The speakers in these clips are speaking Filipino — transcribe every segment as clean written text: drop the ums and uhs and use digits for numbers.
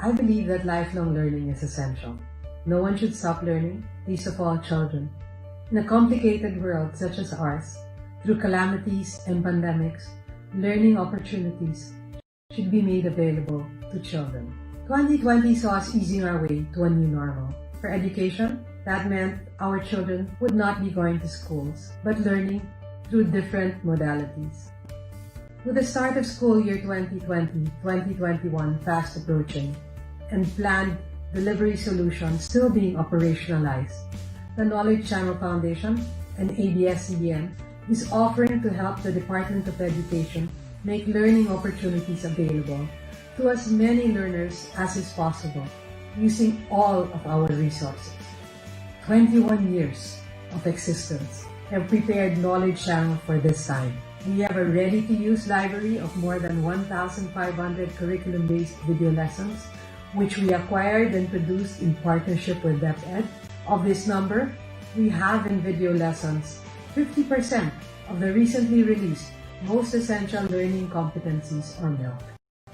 I believe that lifelong learning is essential. No one should stop learning, least of all children. In a complicated world such as ours, through calamities and pandemics, learning opportunities should be made available to children. 2020 saw us easing our way to a new normal. For education, that meant our children would not be going to schools, but learning through different modalities. With the start of school year 2020-2021 fast approaching, and planned delivery solutions still being operationalized, the Knowledge Channel Foundation and ABS-CBN is offering to help the Department of Education make learning opportunities available to as many learners as is possible using all of our resources. 21 years of existence have prepared Knowledge Channel for this time. We have a ready-to-use library of more than 1,500 curriculum-based video lessons, which we acquired and produced in partnership with DepEd. Of this number, we have in video lessons 50% of the recently released most essential learning competencies or MILC.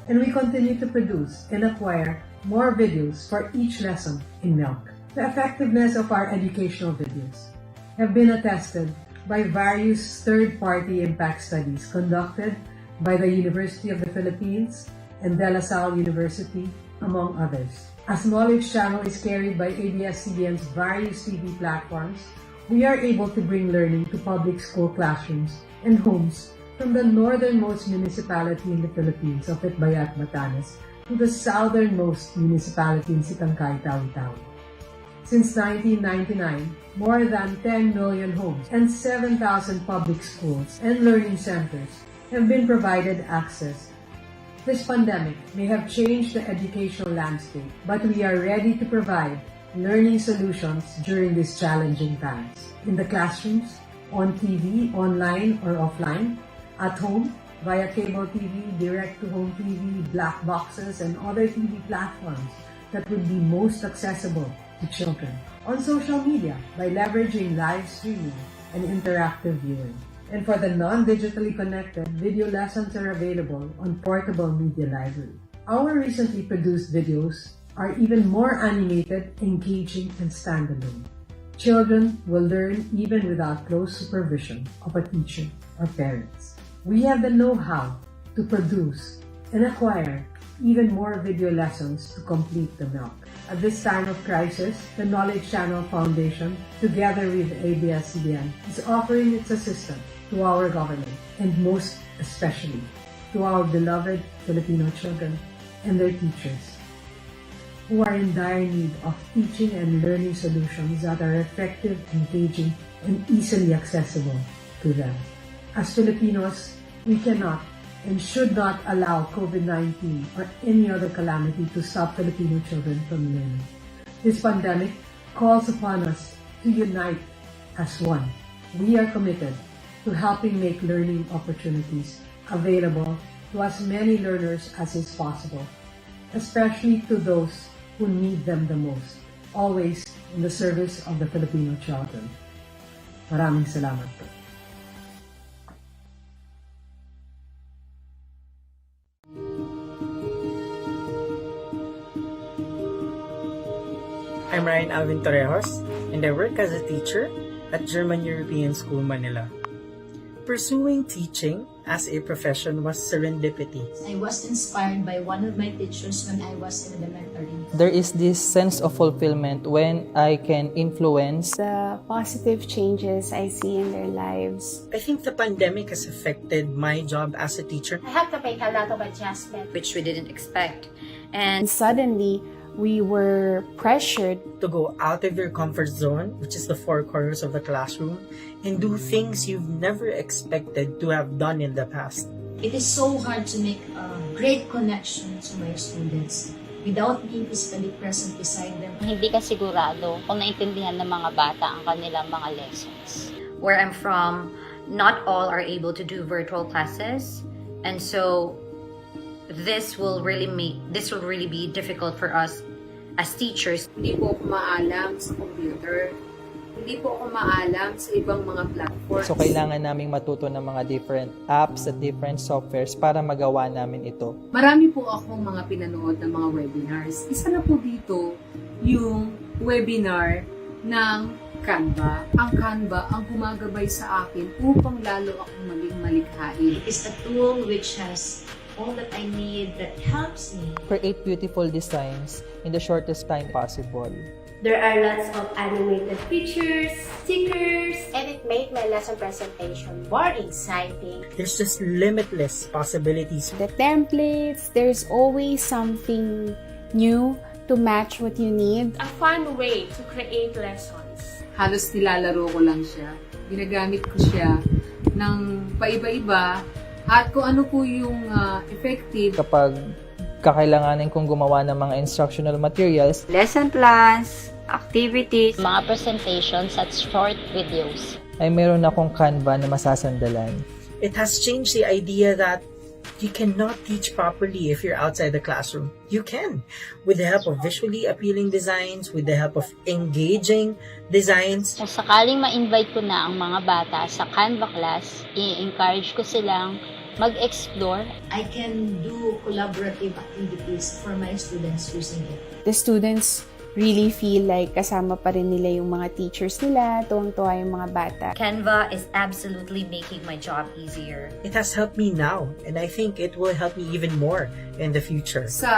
And we continue to produce and acquire more videos for each lesson in MILC. The effectiveness of our educational videos have been attested by various third-party impact studies conducted by the University of the Philippines and De La Salle University, among others. As Knowledge Channel is carried by ABS-CBN's various TV platforms, we are able to bring learning to public school classrooms and homes from the northernmost municipality in the Philippines of Itbayat, Batanes, to the southernmost municipality in Sitangkay, Tawi-Tawi. Since 1999, more than 10 million homes and 7,000 public schools and learning centers have been provided access. This pandemic may have changed the educational landscape, but we are ready to provide learning solutions during these challenging times. In the classrooms, on TV, online or offline, at home, via cable TV, direct-to-home TV, black boxes, and other TV platforms that would be most accessible to children. On social media, by leveraging live streaming and interactive viewing. And for the non-digitally connected, video lessons are available on Portable Media Library. Our recently produced videos are even more animated, engaging, and standalone. Children will learn even without close supervision of a teacher or parents. We have the know-how to produce and acquire even more video lessons to complete the MILC. At this time of crisis, the Knowledge Channel Foundation, together with ABS-CBN, is offering its assistance to our government and most especially to our beloved Filipino children and their teachers who are in dire need of teaching and learning solutions that are effective, engaging, and easily accessible to them. As Filipinos, we cannot and should not allow COVID-19 or any other calamity to stop Filipino children from learning. This pandemic calls upon us to unite as one. We are committed to helping make learning opportunities available to as many learners as is possible, especially to those who need them the most, always in the service of the Filipino children. Maraming salamat po. I'm Ryan Alvin Torrejos, and I work as a teacher at German European School, Manila. Pursuing teaching as a profession was serendipity. I was inspired by one of my teachers when I was in elementary. There is this sense of fulfillment when I can influence the positive changes I see in their lives. I think the pandemic has affected my job as a teacher. I have to make a lot of adjustment, which we didn't expect. And suddenly, we were pressured to go out of your comfort zone, which is the four corners of the classroom, and do things you've never expected to have done in the past. It is so hard to make a great connection to my students without being physically present beside them. Hindi ka sigurado kung naintindihan ng mga bata ang kanilang mga lessons. Where I'm from, not all are able to do virtual classes, and so this will really be difficult for us as teachers. Hindi po ako maalam sa computer. Hindi po ako maalam sa ibang mga platforms. So kailangan naming matuto ng mga different apps at different softwares para magawa namin ito. Marami po akong mga pinanood ng mga webinars. Isa na po dito yung webinar ng Canva. Ang Canva ang gumagabay sa akin upang lalo akong maging malikhain. It is a tool which has all that I need, that helps me. Create beautiful designs in the shortest time possible. There are lots of animated pictures, stickers, And it made my lesson presentation more exciting. There's just limitless possibilities. The templates, there's always something new to match what you need. a fun way to create lessons. Halos nilalaro ko lang siya. Ginagamit ko siya ng paiba-iba at kung ano po yung effective. Kapag kakailanganin kong gumawa ng mga instructional materials, lesson plans, activities, Mga presentations at short videos. ay meron akong Canva na masasandalan. It has changed the idea that you cannot teach properly if you're outside the classroom. You can, with the help of visually appealing designs, with the help of engaging designs. Kung sakaling ma-invite ko na ang mga bata sa Canva class, i-encourage ko silang mag-explore. I can do collaborative activities for my students using it. The students really feel like kasama pa rin nila yung mga teachers nila, tuwang-tuwa yung mga bata. Canva is absolutely making my job easier. It has helped me now, and I think it will help me even more in the future. Sa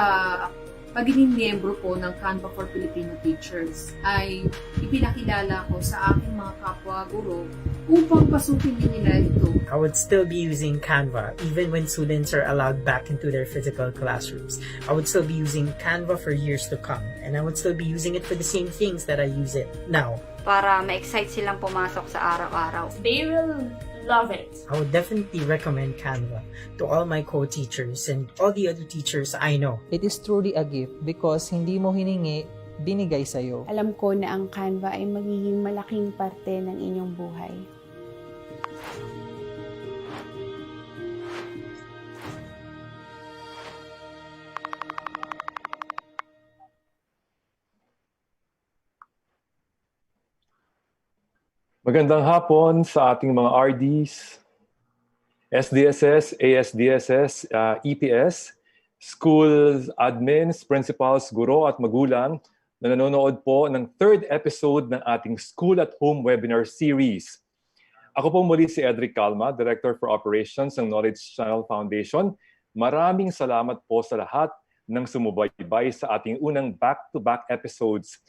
pagiging miyembro ko ng Canva for Filipino Teachers ay ipinakilala ko sa aking mga kapwa guro upang pasukin din nila ito. I would still be using Canva even when students are allowed back into their physical classrooms. I would still be using Canva for years to come, and I would still be using it for the same things that I use it now. para ma-excite silang pumasok sa araw-araw. They will love it. I would definitely recommend Canva to all my co-teachers and all the other teachers I know. It is truly a gift because hindi mo hiningi, binigay sa'yo. Alam ko na ang Canva ay magiging malaking parte ng inyong buhay. Magandang hapon sa ating mga RDs, SDSS, ASDSS, EPS, school admins, principals, guro at magulang na nanonood po ng third episode ng ating School at Home webinar series. Ako po muli si Edric Calma, Director for Operations ng Knowledge Channel Foundation. Maraming salamat po sa lahat ng sumubaybay sa ating unang back-to-back episodes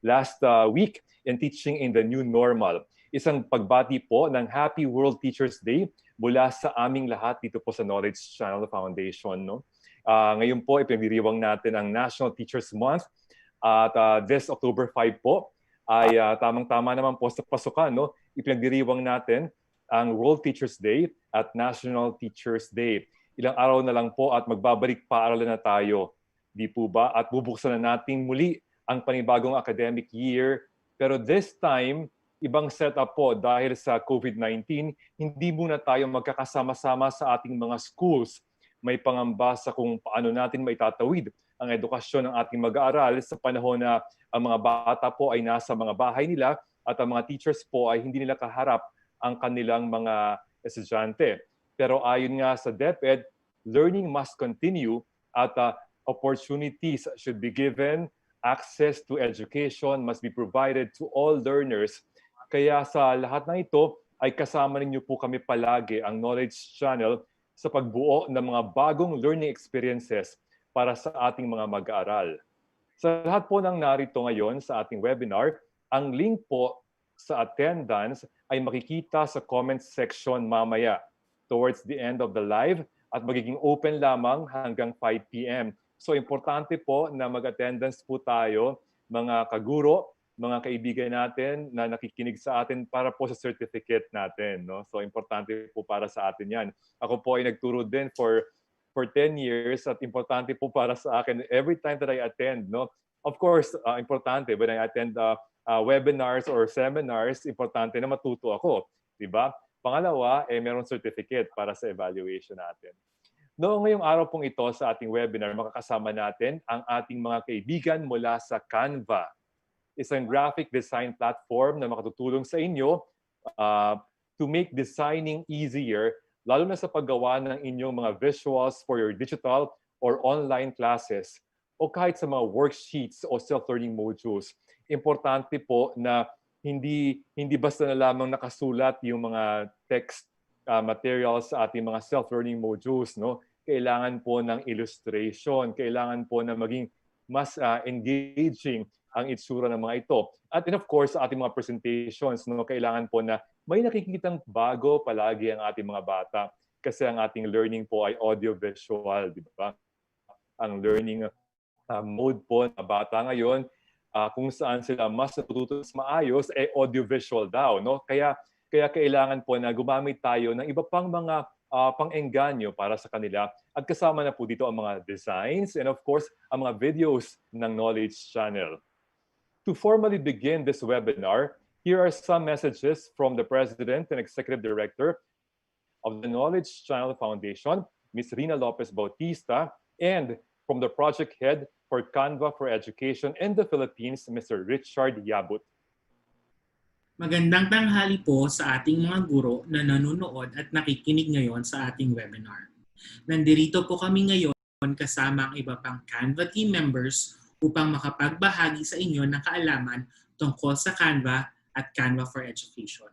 last week in Teaching in the New Normal. Isang pagbati po ng Happy World Teachers Day mula sa aming lahat dito po sa Knowledge Channel Foundation. No? Ngayon po, ipinagdiriwang natin ang National Teachers Month at this October 5 po ay tamang-tama naman po sa pasukan. No? Ipinagdiriwang natin ang World Teachers Day at National Teachers Day. Ilang araw na lang po at magbabalik paaralan na tayo. Di po ba? At bubuksan na natin muli ang panibagong academic year. Pero this time, ibang setup po dahil sa COVID-19, hindi muna tayo magkakasama-sama sa ating mga schools. May pangamba sa kung paano natin maitatawid ang edukasyon ng ating mag-aaral sa panahon na ang mga bata po ay nasa mga bahay nila at ang mga teachers po ay hindi nila kaharap ang kanilang mga estudyante. Pero ayon nga sa DepEd, learning must continue at opportunities should be given. Access to education must be provided to all learners. Kaya sa lahat ng ito ay kasama ninyo po kami palagi ang Knowledge Channel sa pagbuo ng mga bagong learning experiences para sa ating mga mag-aaral. Sa lahat po ng narito ngayon sa ating webinar, ang link po sa attendance ay makikita sa comment section mamaya towards the end of the live at magiging open lamang hanggang 5 p.m. So importante po na mag-attendance po tayo, mga kaguro, mga kaibigan natin na nakikinig sa atin para po sa certificate natin. No? So importante po para sa atin yan. Ako po ay nagturo din for 10 years at importante po para sa akin every time that I attend. No? Of course, importante when I attend webinars or seminars, importante na matuto ako. Diba? Pangalawa, merong certificate para sa evaluation natin. Noong ngayong araw pong ito sa ating webinar, makakasama natin ang ating mga kaibigan mula sa Canva. isang graphic design platform na makatutulong sa inyo to make designing easier, lalo na sa paggawa ng inyong mga visuals for your digital or online classes o kahit sa mga worksheets o self-learning modules. Importante po na hindi basta na lamang nakasulat yung mga text materials sa ating mga self-learning modules, no? Kailangan po ng illustration, kailangan po na maging mas engaging ang itsura ng mga ito. At of course, sa ating mga presentations, no, kailangan po na may nakikitang bago palagi ang ating mga bata kasi ang ating learning po ay audio-visual, di ba? Ang learning mode po ng bata ngayon, kung saan sila mas natututo mas maayos, audio-visual daw, no? Kaya kailangan po na gumamit tayo ng iba pang mga pang-engganyo para sa kanila. At kasama na po dito ang mga designs and of course, ang mga videos ng Knowledge Channel. To formally begin this webinar, here are some messages from the President and Executive Director of the Knowledge Channel Foundation, Ms. Rina Lopez Bautista, and from the Project Head for Canva for Education in the Philippines, Mr. Richard Yabut. Magandang tanghali po sa ating mga guro na nanonood at nakikinig ngayon sa ating webinar. Nandirito po kami ngayon kasama ang iba pang Canva team members upang makapagbahagi sa inyo ng kaalaman tungkol sa Canva at Canva for Education.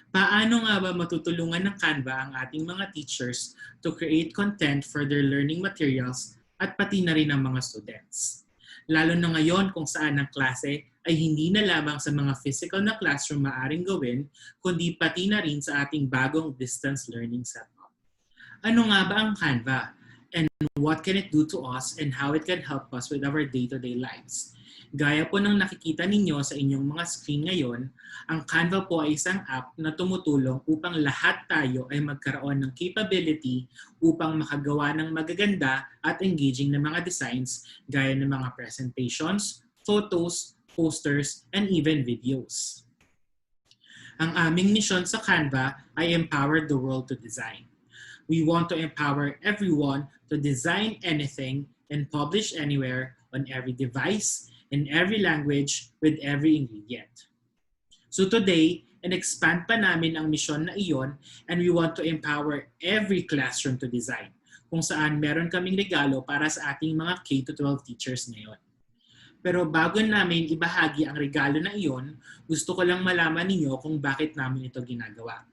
Paano nga ba matutulungan ng Canva ang ating mga teachers to create content for their learning materials at pati na rin ang mga students? Lalo na ngayon kung saan ang klase ay hindi na lamang sa mga physical na classroom maaring gawin, kundi pati na rin sa ating bagong distance learning setup. Ano nga ba ang Canva? And what can it do to us and how it can help us with our day-to-day lives? Gaya po ng nakikita ninyo sa inyong mga screen ngayon, ang Canva po ay isang app na tumutulong upang lahat tayo ay magkaroon ng capability upang makagawa ng magaganda at engaging na mga designs gaya ng mga presentations, photos, posters, and even videos. Ang aming misyon sa Canva ay empower the world to design. We want to empower everyone to design anything and publish anywhere on every device, in every language, with every ingredient. So today, in-expand pa namin ang misyon na iyon and we want to empower every classroom to design, kung saan meron kaming regalo para sa ating mga K-12 teachers ngayon. Pero bago namin ibahagi ang regalo na iyon, gusto ko lang malaman ninyo kung bakit namin ito ginagawa.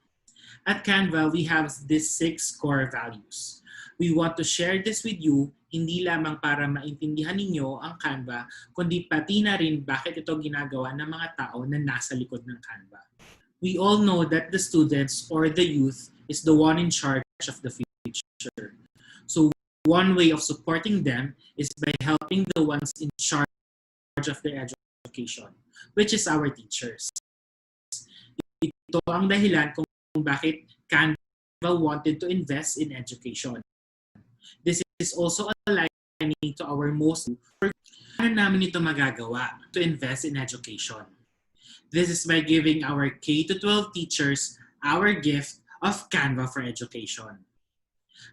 At Canva, we have these 6 core values. We want to share this with you, hindi lamang para maintindihan ninyo ang Canva, kundi pati na rin bakit ito ginagawa ng mga tao na nasa likod ng Canva. We all know that the students or the youth is the one in charge of the future. So one way of supporting them is by helping the ones in charge of their education, which is our teachers. Ito ang dahilan kung bakit Canva wanted to invest in education. This is also aligning to our most. Paano namin ito magagawa to invest in education? This is by giving our K-12 teachers our gift of Canva for Education.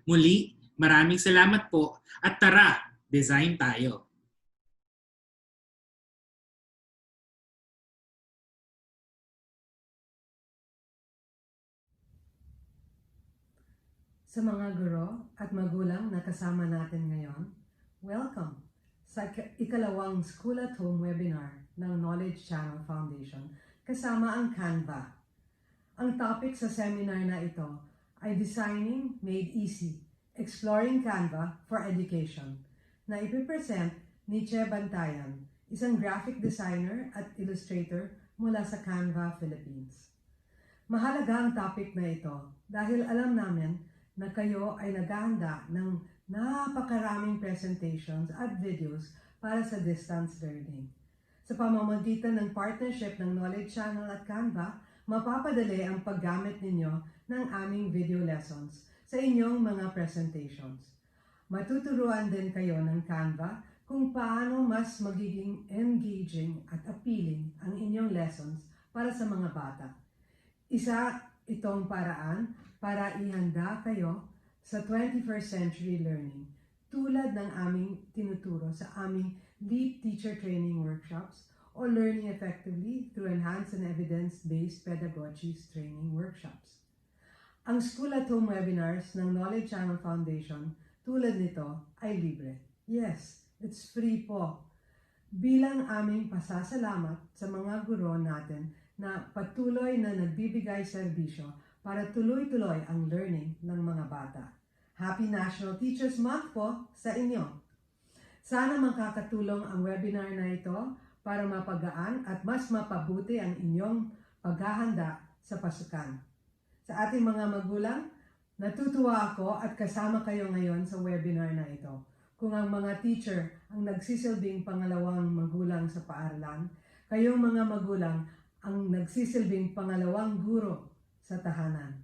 Muli, maraming salamat po at tara, design tayo! Sa mga guro at magulang na kasama natin ngayon, welcome sa ikalawang School at Home webinar ng Knowledge Channel Foundation kasama ang Canva. Ang topic sa seminar na ito ay Designing Made Easy, Exploring Canva for Education, na ipipresent ni Che Bantayan, isang graphic designer at illustrator mula sa Canva Philippines. Mahalaga ang topic na ito dahil alam namin na kayo ay naghahanda ng napakaraming presentations at videos para sa distance learning. Sa pamamagitan ng partnership ng Knowledge Channel at Canva, mapapadali ang paggamit ninyo ng aming video lessons sa inyong mga presentations. Matuturuan din kayo ng Canva kung paano mas magiging engaging at appealing ang inyong lessons para sa mga bata. Isa itong paraan para ihanda kayo sa 21st century learning tulad ng aming tinuturo sa aming Lead Teacher Training Workshops o learning effectively through enhanced and evidence-based pedagogies training workshops. Ang School at Home webinars ng Knowledge Channel Foundation tulad nito ay libre. Yes, it's free po. Bilang aming pasasalamat sa mga guro natin na patuloy na nagbibigay serbisyo para tuloy-tuloy ang learning ng mga bata. Happy National Teachers Month po sa inyo! Sana makakatulong ang webinar na ito para mapagaan at mas mapabuti ang inyong paghahanda sa pasukan. Sa ating mga magulang, natutuwa ako at kasama kayo ngayon sa webinar na ito. Kung ang mga teacher ang nagsisilbing pangalawang magulang sa paaralan, kayong mga magulang ang nagsisilbing pangalawang guro sa tahanan.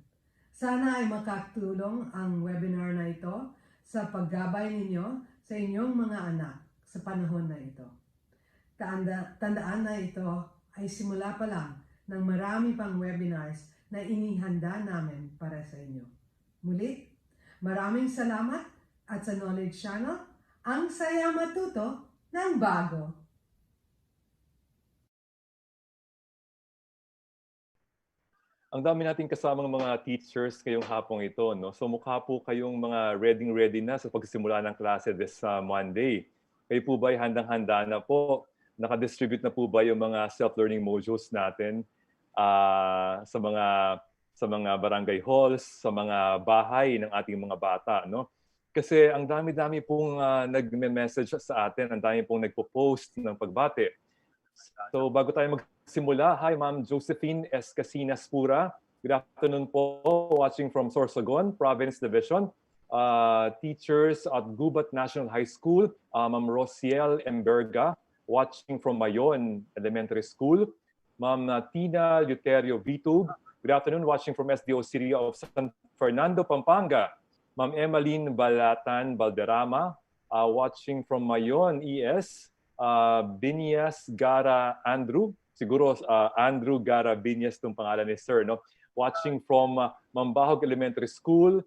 Sana ay makatulong ang webinar na ito sa paggabay ninyo sa inyong mga anak sa panahon na ito. Tandaan na ito ay simula pa lang ng marami pang webinars na inihanda namin para sa inyo. Muli, maraming salamat at sa Knowledge Channel, ang saya matuto ng bago. Ang dami nating kasamang mga teachers ngayong hapong ito, no? So mukha po kayong mga ready na sa pagsimula ng klase this Monday. Kayo po ba ay handang-handa na po? Naka-distribute na po ba yung mga self-learning modules natin sa mga barangay halls, sa mga bahay ng ating mga bata, no? Kasi ang dami-dami pong nagme-message sa atin, ang dami pong nagpo-post ng pagbati. So bago tayo magsimula, hi Ma'am Josephine S. Casinas Pura. Good afternoon po, watching from Sorsogon, Province Division. Teachers at Gubat National High School, Ma'am Rosiel Emberga, watching from Mayon Elementary School. Ma'am Tina Luterio Vitug, good afternoon, watching from SDO City of San Fernando, Pampanga. Ma'am Emmeline Balatan Balderrama, watching from Mayon ES. Binias Gara Andrew, siguro Andrew Gara Binias itong pangalan ni Sir, no? Watching from Mambahog Elementary School.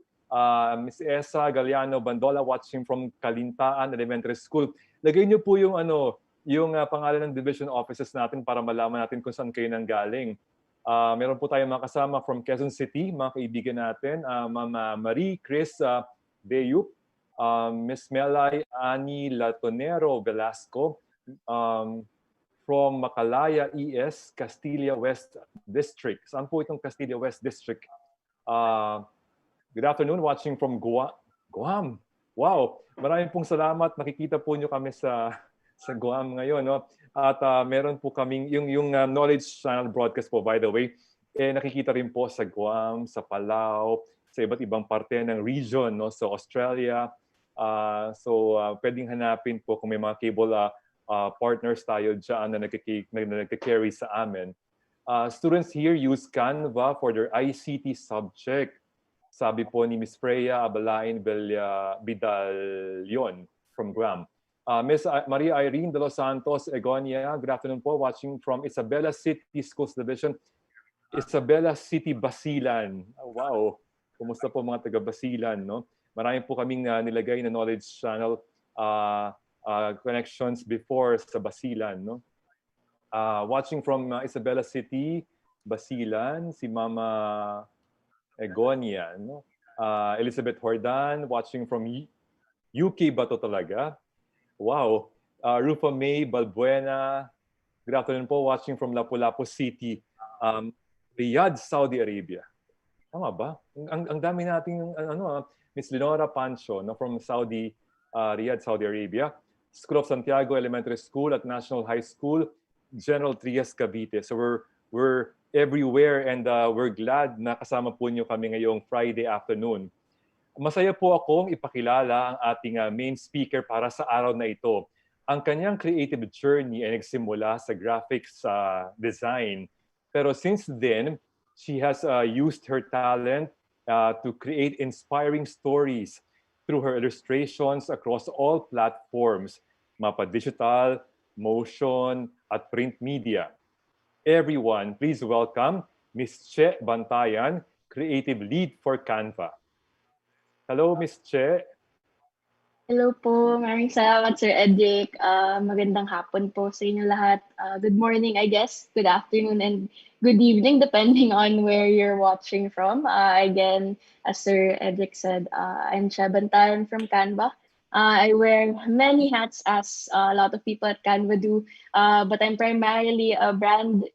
Miss Esa Galiano Bandola, watching from Kalintaan Elementary School. Lagay niyo po yung pangalan ng division offices natin para malaman natin kung saan kayo nanggaling. Meron po tayong mga kasama from Quezon City, mga kaibigan natin, Ma'am Marie Chris Deyup, Miss Melay Ani Latonero Velasco, from Macalaya ES, Castilla West District. Saan po itong Castilla West District? Good afternoon, watching from Guam. Wow, maraming pong salamat. Nakikita po nyo kami sa Guam ngayon, no? At meron po kaming yung Knowledge Channel broadcast po, by the way, nakikita rin po sa Guam, sa Palau, sa iba't ibang parte ng region, no? So Australia. Pwedeng hanapin po kung may mga cable partners tayo dyan na nagka-carry sa amin. Students here use Canva for their ICT subject. Sabi po ni Miss Freya Abalain Bidalion from Guam. Miss Maria Irene de los Santos Egonia, good afternoon po, watching from Isabela City Schools Division. Isabela City, Basilan. Wow, kumusta po mga taga Basilan, no? Marami po kaming nilagay na Knowledge Channel connections before sa Basilan, no? Watching from Isabela City, Basilan, si Mama Egonia, no? Elizabeth Hordan, watching from UK ba to talaga? Wow. Rufa May Balbuena, good afternoon po, watching from Lapu-Lapu City, Riyadh, Saudi Arabia. Tama ba? Ang dami nating Miss Lenora Pancho, no, from Riyadh, Saudi Arabia. School of Santiago Elementary School at National High School, General Trias, Cavite. So we're everywhere and we're glad na kasama po niyo kami ngayong Friday afternoon. Masaya po akong ipakilala ang ating main speaker para sa araw na ito. Ang kanyang creative journey ay nagsimula sa graphics design. Pero since then, she has used her talent to create inspiring stories through her illustrations across all platforms, mapa digital, motion, at print media. Everyone, please welcome Ms. Che Bantayan, Creative Lead for Canva. Hello, Ms. Che. Hello po, maraming salamat Sir Edric. Magandang hapon po sa inyo lahat. Good morning, I guess. Good afternoon and good evening, depending on where you're watching from. Again, as Sir Edric said, I'm Che Bantayan from Canva. I wear many hats as a lot of people at Canva do, but I'm primarily a brand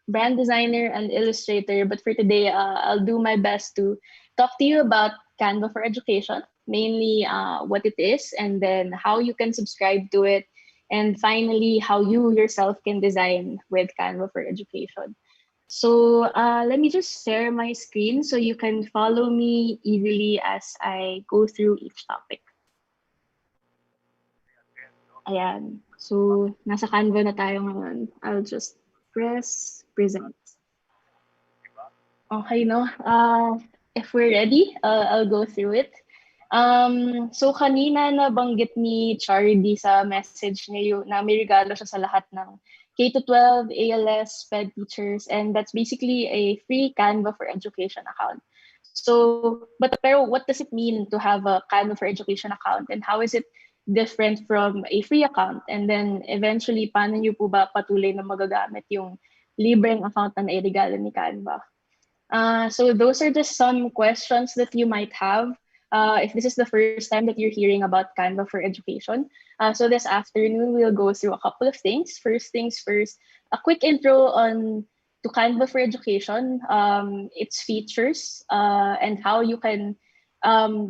designer and illustrator. But for today, I'll do my best to talk to you about Canva for Education, mainly what it is, and then how you can subscribe to it, and finally, how you yourself can design with Canva for Education. So let me just share my screen so you can follow me easily as I go through each topic. Ayan. So, nasa Canva na tayo ngayon. I'll just press present. Okay, no? If we're ready, I'll go through it. So, kanina nabanggit ni Chardy sa message niya na may regalo siya sa lahat ng K-12, ALS, SPED teachers, and that's basically a free Canva for Education account. So, pero what does it mean to have a Canva for Education account, and how is it different from a free account? And then eventually, paano nyo po ba patuloy na magagamit yung libreng account na nairegalo ni Canva? So those are just some questions that you might have if this is the first time that you're hearing about Canva for Education. So this afternoon, we'll go through a couple of things. First things first, a quick intro to Canva for Education, its features, and how you can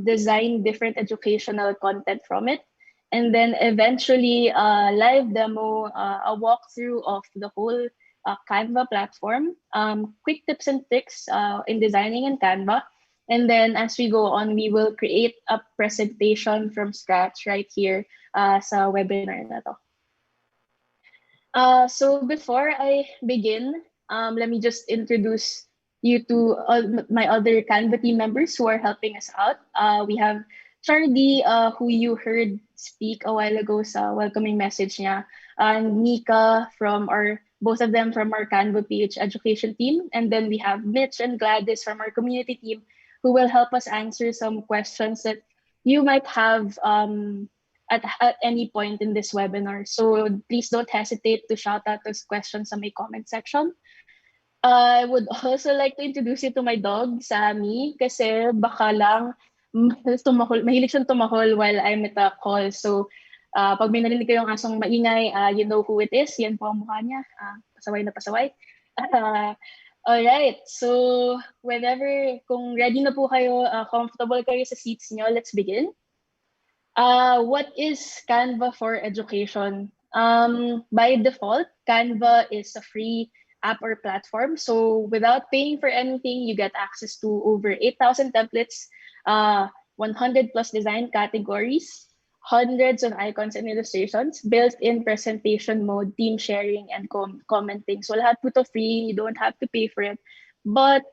design different educational content from it. And then eventually, live demo, a walkthrough of the whole Canva platform, quick tips and tricks in designing in Canva. And then as we go on, we will create a presentation from scratch right here sa webinar na to. So before I begin, let me just introduce you to my other Canva team members who are helping us out. We have Chardy, who you heard speak a while ago sa welcoming message niya, and Nika both of them from our Canva PH education team. And then we have Mitch and Gladys from our community team who will help us answer some questions that you might have at any point in this webinar. So please don't hesitate to shout out those questions in my comment section. I would also like to introduce you to my dog, Sammy, kasi baka lang mahilig siyang tumahol while I'm at a call. So, pag may narinig kayong asong maingay, you know who it is. Yan po ang mukha niya. Pasaway na pasaway. Alright, so kung ready na po kayo, comfortable kayo sa seats niyo, let's begin. What is Canva for Education? By default, Canva is a free app or platform. So without paying for anything, you get access to over 8,000 templates, 100 plus design categories, hundreds of icons and illustrations, built-in presentation mode, team sharing, and commenting. So lahat po to free, you don't have to pay for it. But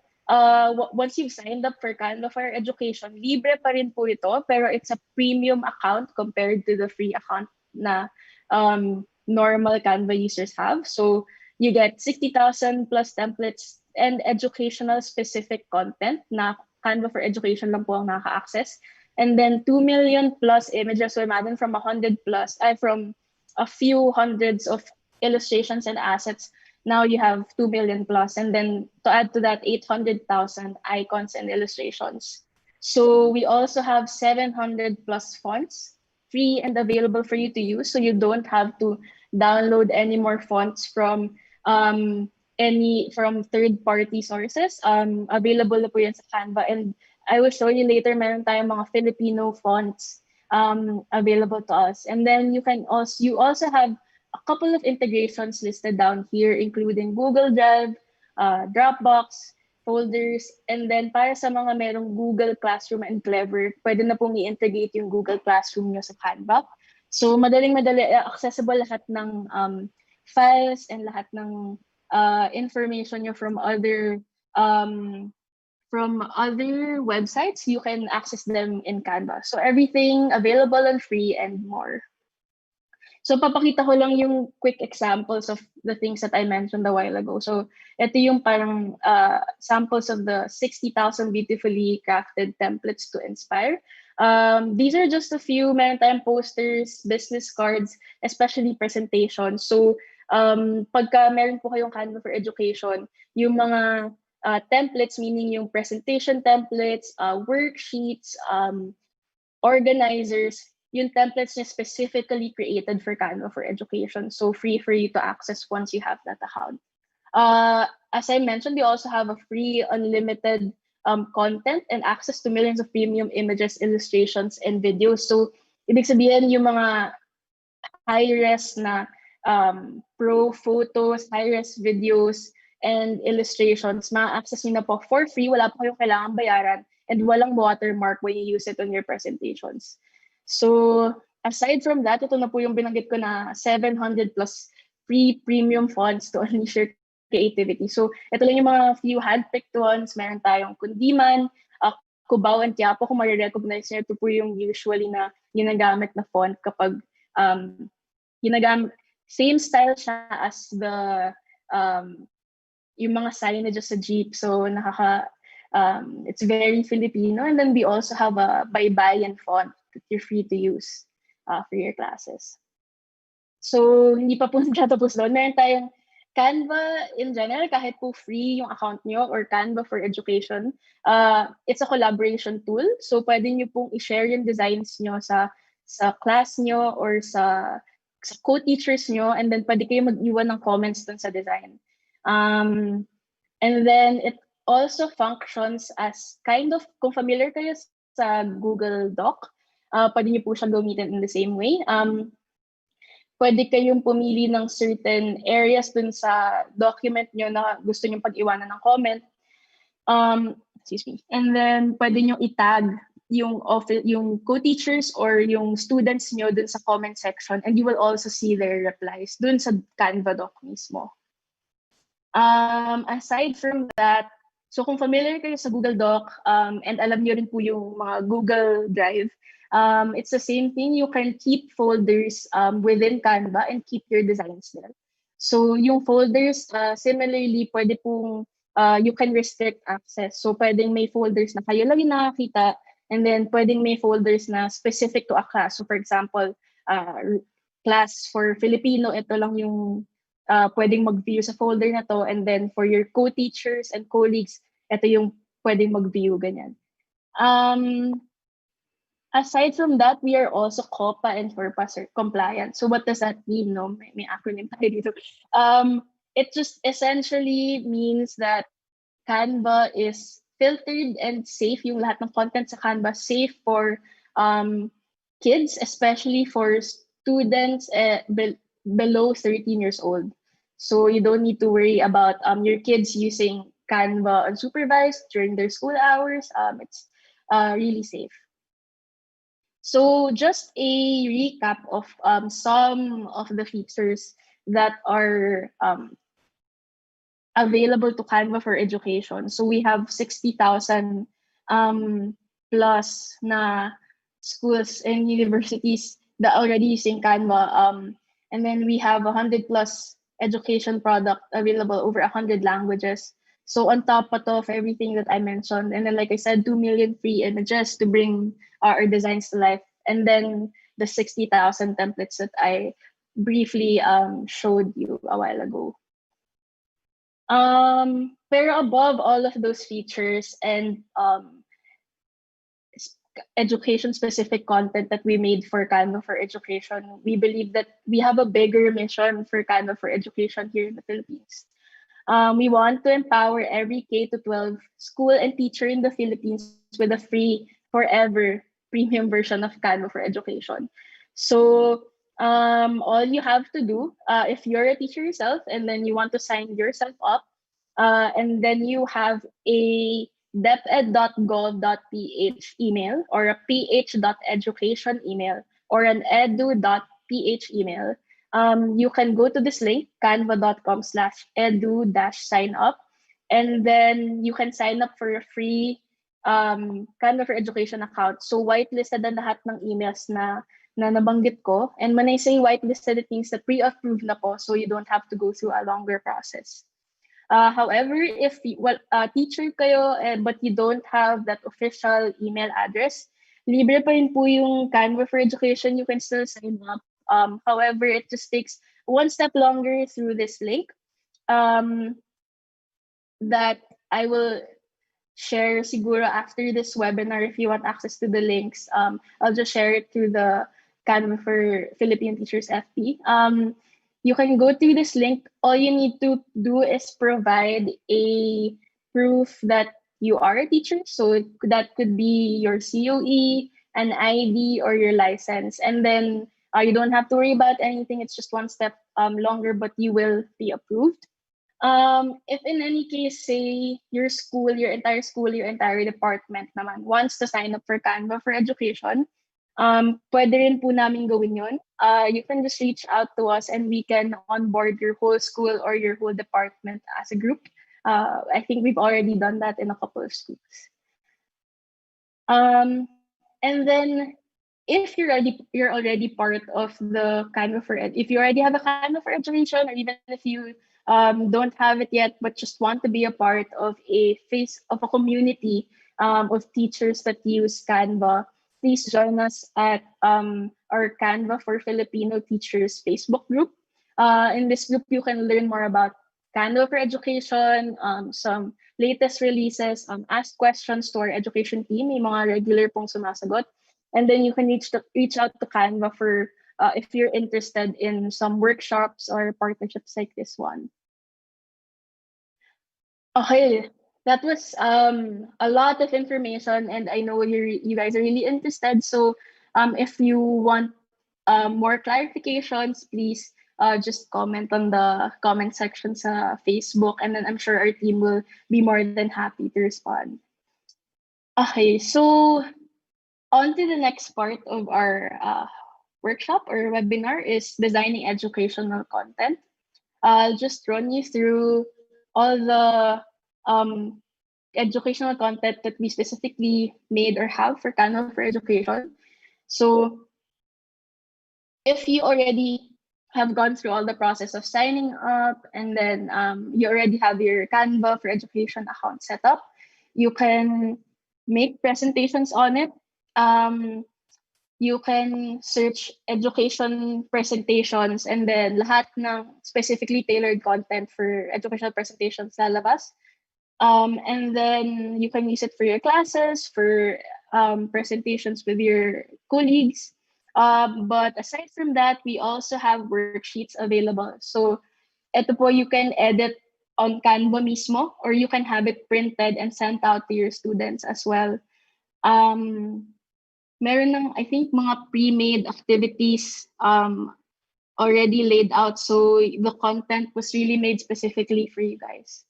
once you've signed up for Canva for Education, libre pa rin po ito, pero it's a premium account compared to the free account na normal Canva users have. So you get 60,000 plus templates and educational specific content na Canva for Education lang po ang nakaka-access. And then 2 million plus images. So imagine from from a few hundreds of illustrations and assets, now you have 2 million plus. And then to add to that, 800,000 icons and illustrations. So we also have 700 plus fonts, free and available for you to use. So you don't have to download any more fonts from third-party sources. Available na po yan sa Canva. And I will show you later, meron tayong mga Filipino fonts available to us. And then you also have a couple of integrations listed down here, including Google Drive, Dropbox, folders, and then para sa mga merong Google Classroom and Clever, pwede na pong i-integrate yung Google Classroom nyo sa Canva. So madaling-madali, accessible lahat ng files and lahat ng information nyo from other websites. You can access them in Canva. So everything available and free and more. So papakita ko lang yung quick examples of the things that I mentioned a while ago. So ito yung parang samples of the 60,000 beautifully crafted templates to inspire. These are just a few. Meron tayong posters, business cards, especially presentations. So pagka meron po kayong Canva for Education, yung mga templates, meaning yung presentation templates, worksheets, organizers, yung templates niya specifically created for Canva for Education. So free for you to access once you have that account. As I mentioned, we also have a free unlimited content and access to millions of premium images, illustrations, and videos. So ibig sabihin yung mga high-res na pro photos, high-res videos, and illustrations, ma-access nyo na po for free. Wala po kayong kailangan bayaran and walang watermark when you use it on your presentations. So aside from that, ito na po yung binanggit ko na 700 plus free premium fonts to unleash your creativity. So ito lang yung mga few handpicked ones. Meron tayong Kundiman, Cubao, and Quiapo. Kung ma-recognize nyo, ito po yung usually na ginagamit na font kapag same style siya as the yung mga signages sa jeep. So it's very Filipino. And then we also have a baybayin font that you're free to use for your classes. So hindi pa po nagtatapos doon. Meron tayong Canva in general, kahit po free yung account nyo, or Canva for Education. It's a collaboration tool. So pwede nyo pong i-share yung designs nyo sa class nyo or sa co-teachers nyo, and then pwede kayo mag-iwan ng comments dun sa design. And then it also functions as kind of, kung familiar kayo sa Google Doc, pwede nyo po siya gamitin in the same way. Pwede kayong pumili ng certain areas dun sa document nyo na gusto nyo pag-iwanan ng comment. Excuse me. And then pwede nyo itag yung co-teachers or yung students nyo dun sa comment section, and you will also see their replies dun sa Canva doc mismo. Aside from that, so kung familiar kayo sa Google Doc, and alam nyo rin po yung mga Google Drive, it's the same thing. You can keep folders within Canva and keep your designs there. So yung folders, similarly, pwede pong, you can restrict access. So pwedeng may folders na kayo lang yung nakakita, and then pwedeng may folders na specific to a class. So for example, class for Filipino, ito lang yung pwedeng mag-view sa folder na to. And then for your co-teachers and colleagues, ito yung pwedeng mag-view, ganyan. Aside from that, we are also COPPA and FERPA compliant. So what does that mean? No, may acronym tayo dito. It just essentially means that Canva is filtered and safe. Yung lahat ng content sa Canva safe for kids, especially for students below 13 years old. So you don't need to worry about your kids using Canva unsupervised during their school hours. It's really safe. So just a recap of some of the features that are available to Canva for Education. So we have 60,000 plus na schools and universities that are already using Canva. And then we have 100 plus education product available over 100 languages. So on top of everything that I mentioned, and then like I said, 2 million free images to bring our designs to life, and then the 60,000 templates that I briefly showed you a while ago. Pero above all of those features and education-specific content that we made for Canva for Education, we believe that we have a bigger mission for Canva for Education here in the Philippines. We want to empower every K-12 school and teacher in the Philippines with a free, forever premium version of Canva for Education. So all you have to do, if you're a teacher yourself and then you want to sign yourself up, and then you have a deped.gov.ph email or a ph.education email or an edu.ph email, you can go to this link, canva.com/edu-sign up, and then you can sign up for a free Canva for Education account. So whitelisted ang lahat ng emails na na nabanggit ko. And when I say whitelisted, it means that pre-approved na po, so you don't have to go through a longer process. However, if teacher kayo but you don't have that official email address, libre pa rin po yung Canva for Education. You can still sign up. However, it just takes one step longer through this link that I will share siguro after this webinar. If you want access to the links, I'll just share it through the Canva for Philippine Teachers FP. You can go through this link. All you need to do is provide a proof that you are a teacher. So that could be your COE, an ID, or your license. And then you don't have to worry about anything. It's just one step longer, but you will be approved. If in any case, say your entire department naman wants to sign up for Canva for Education, pwede rin po namin gawin yun. You can just reach out to us and we can onboard your whole school or your whole department as a group. I think we've already done that in a couple of schools. And then if you're already part of the Canva for if you already have a Canva for Education, or even if you don't have it yet but just want to be a part of a community of teachers that use Canva, please join us at our Canva for Filipino Teachers Facebook group. In this group, you can learn more about Canva for Education, some latest releases, ask questions to our education team, may mga regular pong sumasagot. And then you can reach out to Canva for if you're interested in some workshops or partnerships like this one. Okay, that was a lot of information, and I know you guys are really interested. So if you want more clarifications, please just comment on the comment section sa Facebook, and then I'm sure our team will be more than happy to respond. Okay, so on to the next part of our workshop or webinar is designing educational content. I'll just run you through all the educational content that we specifically made or have for Canva for Education. So if you already have gone through all the process of signing up, and then you already have your Canva for Education account set up, you can make presentations on it. You can search education presentations, and then lahat ng specifically tailored content for educational presentations lalabas. And then you can use it for your classes, for presentations with your colleagues. But aside from that, we also have worksheets available. So ito po, you can edit on Canva mismo, or you can have it printed and sent out to your students as well. Meron ng, I think, mga pre-made activities already laid out. So the content was really made specifically for you guys.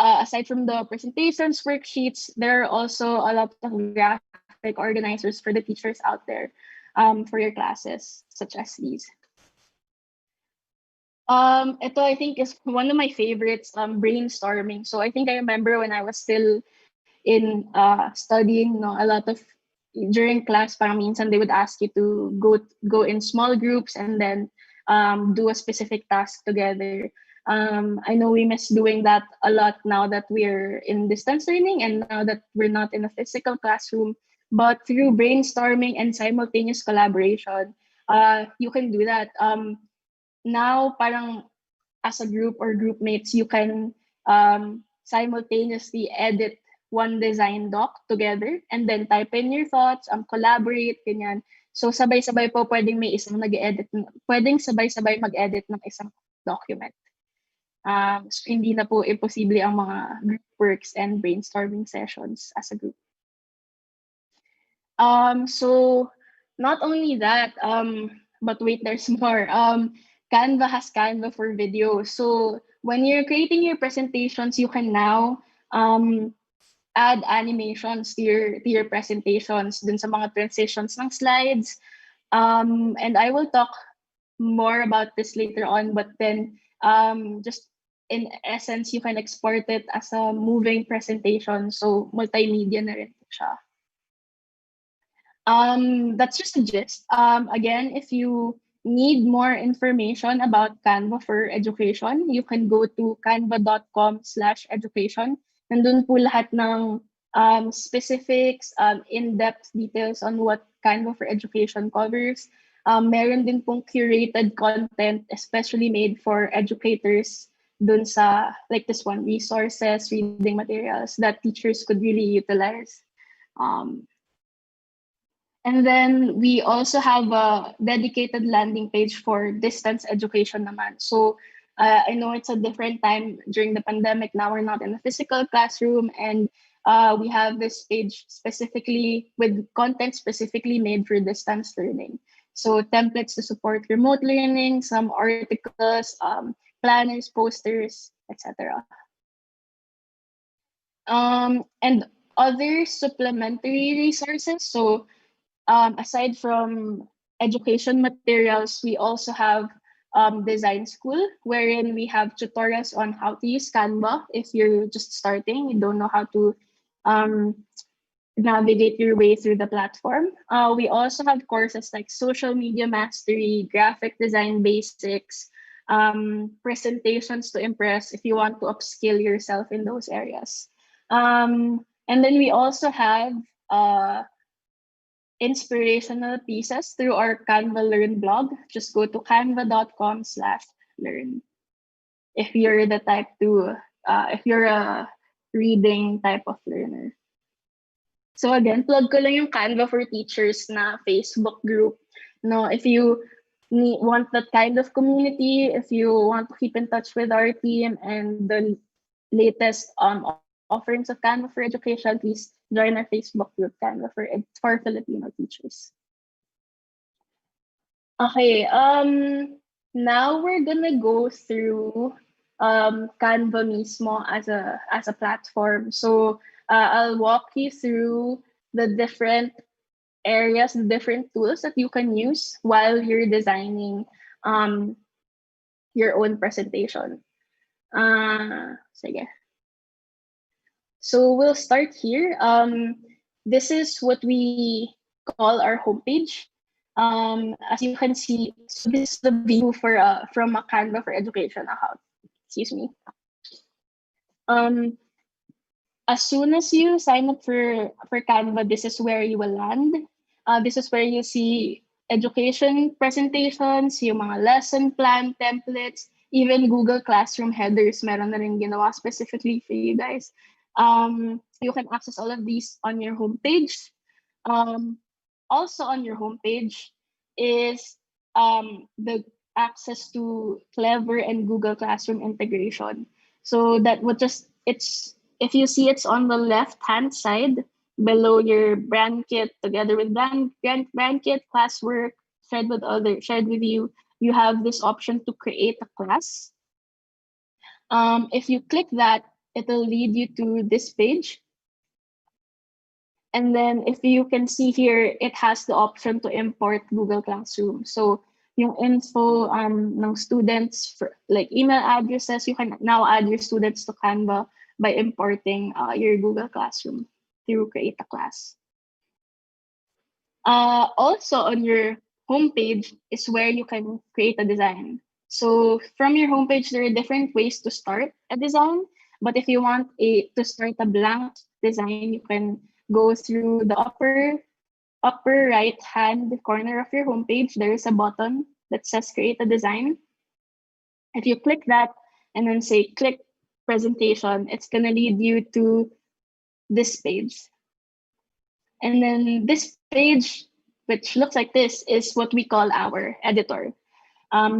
Aside from the presentations, worksheets, there are also a lot of graphic organizers for the teachers out there for your classes, such as these. Ito, I think, is one of my favorites, brainstorming. So I think I remember when I was still in studying, no, a lot of during class, parang minsan they would ask you to go in small groups and then do a specific task together. I know we miss doing that a lot now that we're in distance learning and now that we're not in a physical classroom. But through brainstorming and simultaneous collaboration, you can do that. Now, parang as a group or group mates, you can simultaneously edit one design doc together and then type in your thoughts, collaborate, ganyan. So sabay-sabay po pwedeng may isang nag-edit, pwedeng sabay-sabay mag-edit ng isang document. So hindi na po imposible ang mga group works and brainstorming sessions as a group. So not only that, but wait, there's more. Canva has Canva for video. So when you're creating your presentations, you can now add animations to your presentations dun sa mga transitions ng slides. And I will talk more about this later on, but then just in essence, you can export it as a moving presentation. So multimedia na rin siya. That's just a gist. Again, if you need more information about Canva for education, you can go to canva.com/education. Nandun po lahat ng specifics, in-depth details on what Canva for education covers. Meron din pong curated content, especially made for educators dun sa, like this one, resources, reading materials that teachers could really utilize. And then we also have a dedicated landing page for distance education naman. So I know it's a different time during the pandemic. Now we're not in a physical classroom, and we have this page specifically with content specifically made for distance learning. So templates to support remote learning, some articles, planners, posters, etc. And other supplementary resources. So aside from education materials, we also have design school, wherein we have tutorials on how to use Canva if you're just starting, you don't know how to navigate your way through the platform. We also have courses like social media mastery, graphic design basics, presentations to impress if you want to upskill yourself in those areas. And then we also have inspirational pieces through our Canva Learn blog. Just go to canva.com/learn. If you're the type to, if you're a reading type of learner. So again, plug ko lang yung Canva for Teachers na Facebook group. No, if you want that kind of community, if you want to keep in touch with our team and the latest offerings of Canva for Education, please join our Facebook group, Canva for Filipino teachers. Okay, now we're gonna go through Canva mismo as a platform. So I'll walk you through the different areas, the different tools that you can use while you're designing your own presentation. Sige. So we'll start here. This is what we call our homepage. As you can see, so this is the view for from a Canva for Education account. Excuse me. As soon as you sign up for Canva, this is where you will land. This is where you see education presentations, yung mga lesson plan templates, even Google Classroom headers. Meron na rin ginawa specifically for you guys. You can access all of these on your homepage. Also on your homepage is the access to Clever and Google Classroom integration. So that would just, if you see, it's on the left-hand side below your brand kit, together with brand kit, classwork, shared with you. You have this option to create a class. If you click that, it will lead you to this page. And then if you can see here, it has the option to import Google Classroom. So yung info ng students, for like email addresses, you can now add your students to Canva by importing your Google Classroom through Create a Class. Also on your homepage is where you can create a design. So from your homepage, there are different ways to start a design. But if you want to start a blank design, you can go through the upper right-hand corner of your homepage. There is a button that says Create a Design. If you click that and then say click presentation, it's going to lead you to this page. And then this page, which looks like this, is what we call our editor.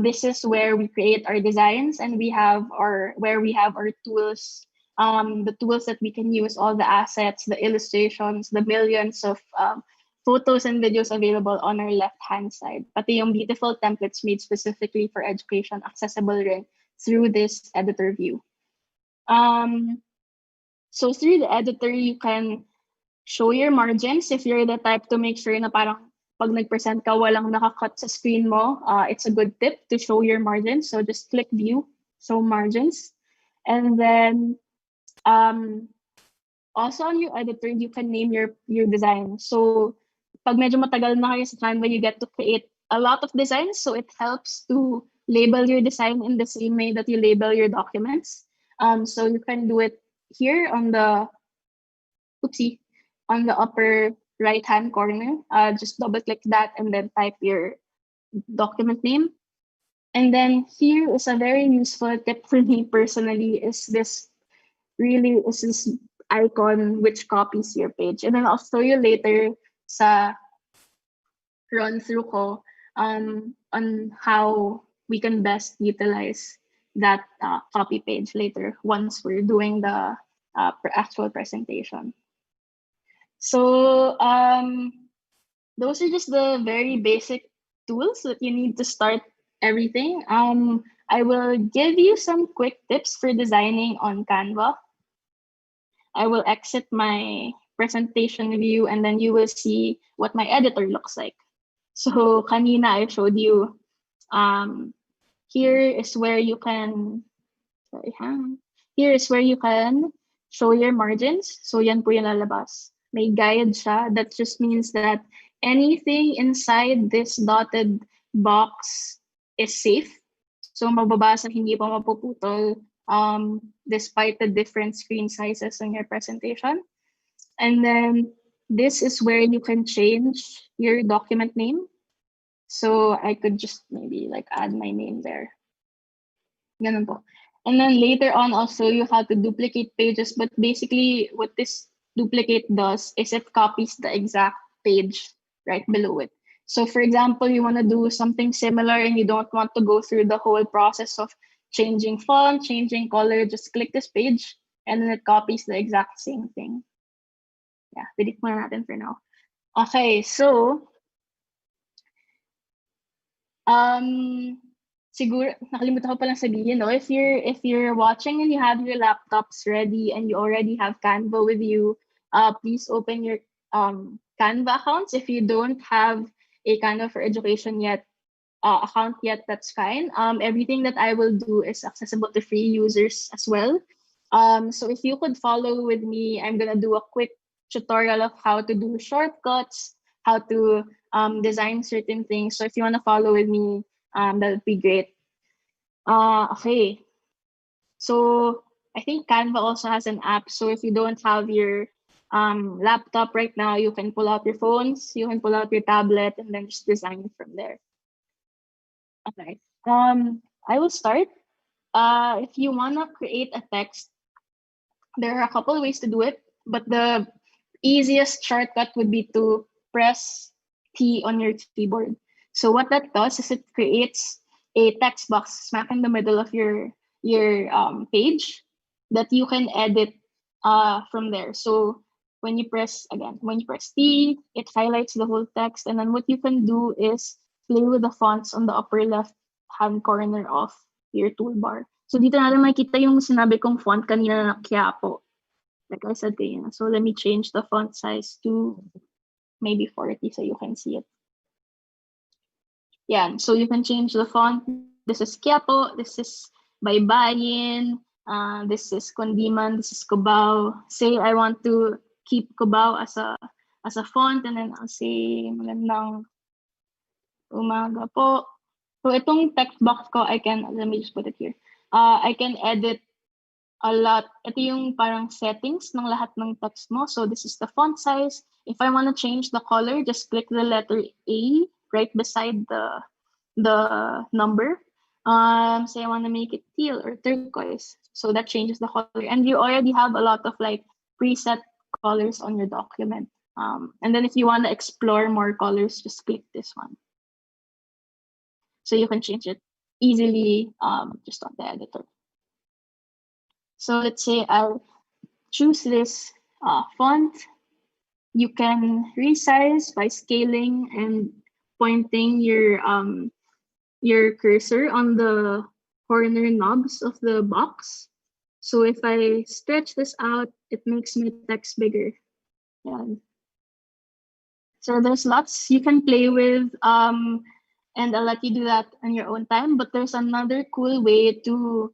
This is where we create our designs, and where we have our tools, the tools that we can use, all the assets, the illustrations, the millions of photos and videos available on our left-hand side. Pati yung beautiful templates made specifically for education, accessible rin through this editor view. So through the editor, you can show your margins if you're the type to make sure na parang pag nag-present ka, walang nakakat sa screen mo. It's a good tip to show your margins. So just click View, Show Margins. And then also on your editor, you can name your design. So pag medyo matagal na kayo sa Canva, you get to create a lot of designs. So it helps to label your design in the same way that you label your documents. So you can do it here on the, oopsie, on the upper right-hand corner. Just double click that and then type your document name. And then here is a very useful tip for me personally is this icon which copies your page. And then I'll show you later sa run through ko on how we can best utilize that copy page later once we're doing the actual presentation. So those are just the very basic tools that you need to start everything. I will give you some quick tips for designing on Canva. I will exit my presentation view and then you will see what my editor looks like. So kanina I showed you, here is where you can, here is where you can show your margins. So yan po yung lalabas. May guide siya. That just means that anything inside this dotted box is safe. So mababasa, hindi pa mapuputol despite the different screen sizes in your presentation. And then this is where you can change your document name. So I could just maybe like add my name there. Ganun po. And then later on, I'll show you how to duplicate pages. But basically, what this duplicate does is it copies the exact page right below it. So for example, you want to do something similar and you don't want to go through the whole process of changing font, changing color, just click this page and then it copies the exact same thing. Yeah, delete muna natin for now. Okay, so siguro nakalimutan ko palang sabihin, no? If you're watching and you have your laptops ready and you already have Canva with you, please open your Canva accounts. If you don't have a Canva for Education account yet, that's fine. Everything that I will do is accessible to free users as well. So if you could follow with me, I'm gonna do a quick tutorial of how to do shortcuts, how to design certain things. So if you want to follow with me, that would be great. Okay. So I think Canva also has an app. So if you don't have your laptop right now, you can pull out your phones, you can pull out your tablet, and then just design from there. Okay. I will start. If you want to create a text, there are a couple of ways to do it, but the easiest shortcut would be to press T on your keyboard. So what that does is it creates a text box smack in the middle of your page that you can edit from there. So when you press T, it highlights the whole text, and then what you can do is play with the fonts on the upper left hand corner of your toolbar. So dito natin makikita yung sinabi kong font kanina na Quiapo. Like I said kanina. So let me change the font size to maybe 40 so you can see it. Yeah, so you can change the font. This is Quiapo, this is Baybayin, this is Kondiman, this is Cubao. Say I want to keep Cubao as a font, and then I'll say magandang umaga po. So itong text box ko, let me just put it here. I can edit a lot. Ito yung parang settings ng lahat ng text mo. So this is the font size. If I want to change the color, just click the letter A right beside the number. Say I want to make it teal or turquoise. So that changes the color. And you already have a lot of like preset colors on your document. And then if you want to explore more colors, just click this one. So you can change it easily just on the editor. So let's say I'll choose this font. You can resize by scaling and pointing your cursor on the corner knobs of the box. So if I stretch this out, it makes my text bigger. Yeah. So there's lots you can play with, and I'll let you do that on your own time. But there's another cool way to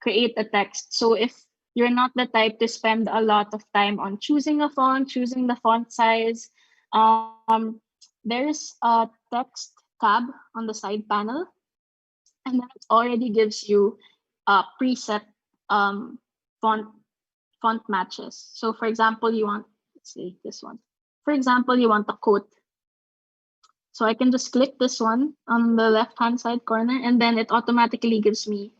create a text. So if you're not the type to spend a lot of time on choosing a font, choosing the font size, Um, there's a text tab on the side panel, and then it already gives you preset um, font matches. So for example, you want, let's say this one. For example, you want a quote. So I can just click this one on the left-hand side corner, and then it automatically gives me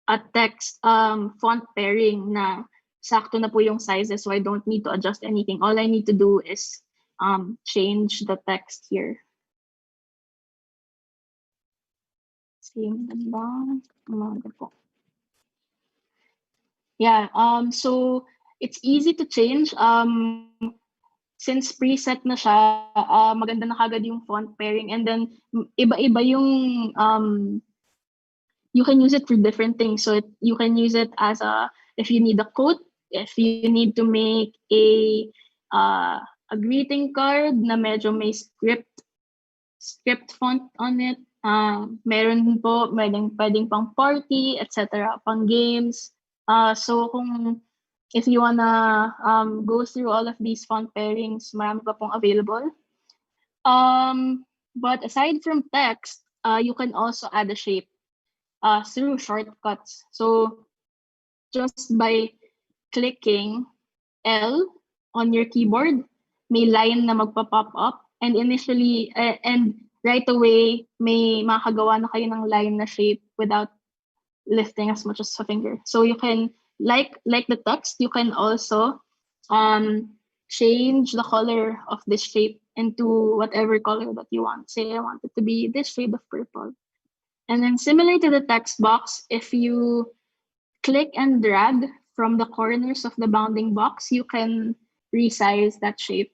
a text font pairing na sakto na po yung sizes, so I don't need to adjust anything. All I need to do is change the text here. Same umaga po. Yeah, so it's easy to change. Since preset na siya, maganda na kagad yung font pairing, and then iba-iba yung you can use it for different things. So you can use it as if you need a quote, if you need to make a greeting card na medyo may script font on it. Meron po, pwedeng pang party, etc., pang games. So if you wanna go through all of these font pairings, marami pa pong available. But aside from text, you can also add a shape through shortcuts. So just by clicking L on your keyboard, may line na magpa-pop up, and initially and right away may makagawa na kayo ng line na shape without lifting as much as a finger. So you can, like the text, you can also change the color of this shape into whatever color that you want. Say I want it to be this shade of purple. And then similar to the text box, if you click and drag from the corners of the bounding box, you can resize that shape.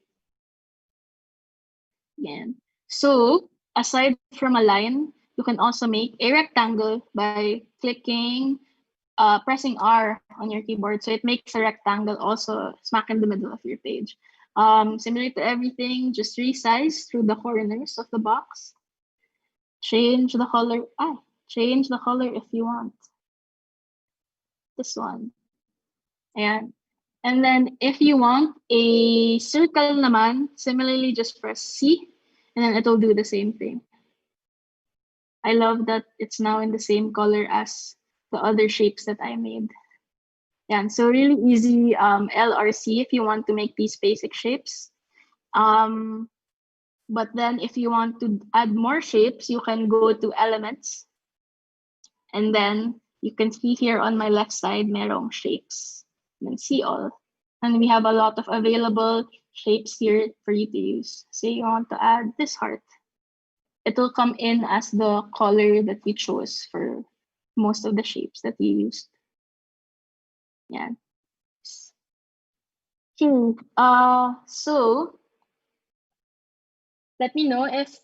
Again. So aside from a line, you can also make a rectangle by pressing R on your keyboard. So it makes a rectangle also smack in the middle of your page. Similar to everything, just resize through the corners of the box. Change the color if you want. This one. And then if you want a circle naman, similarly just press C, and then it will do the same thing. I love that it's now in the same color as the other shapes that I made. Yeah, so really easy L or C if you want to make these basic shapes. But then if you want to add more shapes, you can go to Elements. And then you can see here on my left side, merong shapes. And then see all. And we have a lot of available shapes here for you to use. Say you want to add this heart. It will come in as the color that you chose for most of the shapes that you used. Yeah. So let me know if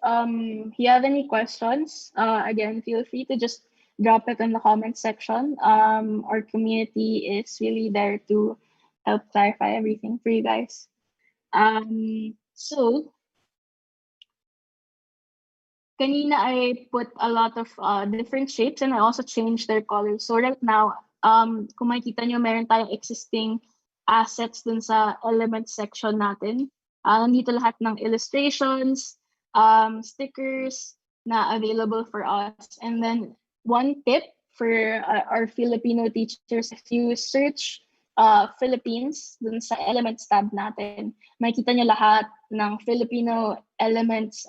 you have any questions. Again, feel free to just drop it in the comment section. Our community is really there to help clarify everything for you guys. So kanina I put a lot of different shapes, and I also changed their colors. So right now, kung makikita nyo, meron tayong existing assets dun sa element section natin. Nandito lahat ng illustrations, stickers na available for us. And then one tip for our Filipino teachers, if you search Philippines dun sa elements tab natin, makikita nyo lahat ng Filipino elements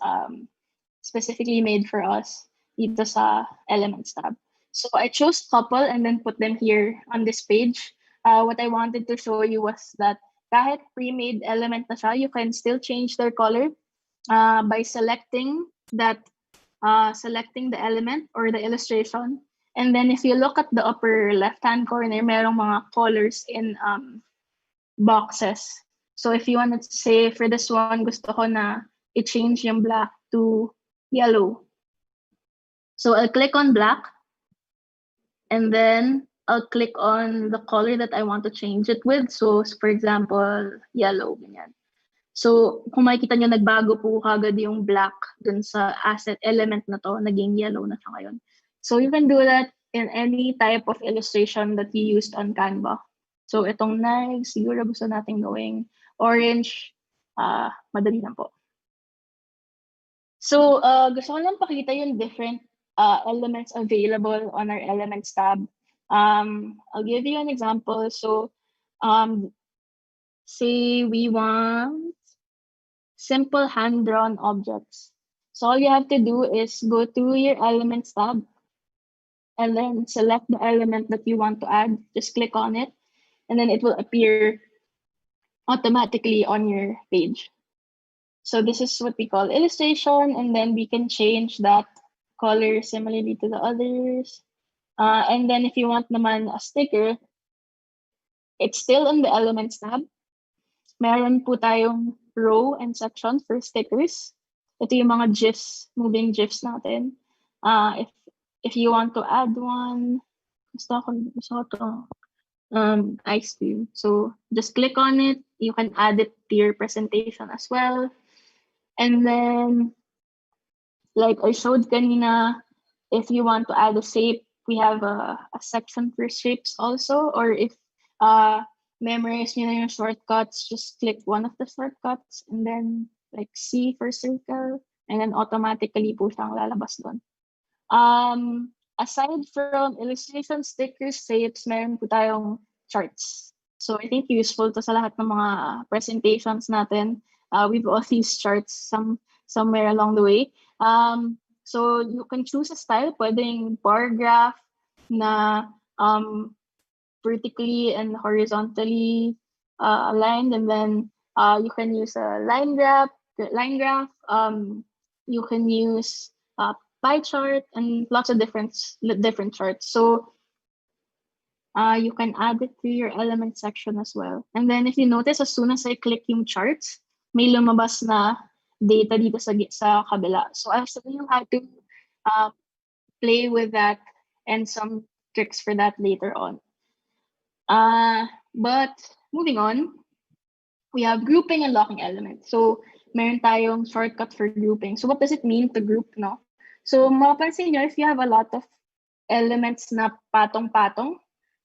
specifically made for us dito sa elements tab. So I chose couple and then put them here on this page. What I wanted to show you was that kahit pre-made element na siya, you can still change their color by selecting the element or the illustration. And then if you look at the upper left-hand corner, merong mga colors in boxes. So if you want to say, for this one, gusto ko na i-change yung black to yellow. So I'll click on black, and then I'll click on the color that I want to change it with. So for example, yellow, ganyan. So kung makikita nyo, nagbago po kagad yung black dun sa asset element na to, naging yellow na siya ngayon. So you can do that in any type of illustration that you used on Canva. So itong knife, siguro gusto natin gawing orange. madali lang po. So, gusto ko lang pakita yung different elements available on our Elements tab. I'll give you an example. So, say we want simple hand-drawn objects. So all you have to do is go to your Elements tab and then select the element that you want to add. Just click on it, and then it will appear automatically on your page. So this is what we call illustration, and then we can change that color similarly to the others. And then if you want naman a sticker, it's still on the Elements tab. Meron po tayong row and section for stickers. Ito yung mga GIFs, moving GIFs natin. If you want to add one, gusto ko to, ice cream. So just click on it. You can add it to your presentation as well. And then, like I showed kanina, if you want to add a shape, we have a section for shapes also. Or if memorize nyo na yung shortcuts, just click one of the shortcuts and then like C for circle, and then automatically po siyang lalabas doon. Aside from illustration, stickers, shapes, meron po tayong charts. So I think useful to sa lahat ng mga presentations natin. We've all used charts somewhere along the way. So you can choose a style, pwedeng bar graph na vertically and horizontally aligned, and then you can use a line graph. You can use pie chart and lots of different charts. So you can add it to your element section as well. And then if you notice, as soon as I click yung charts, may lumabas na data dito sa kabila. So I'll show you how to play with that and some tricks for that later on. But moving on, we have grouping and locking elements. So meron tayong shortcut for grouping. So what does it mean to group, no? So mapapansin nyo, if you have a lot of elements na patong-patong,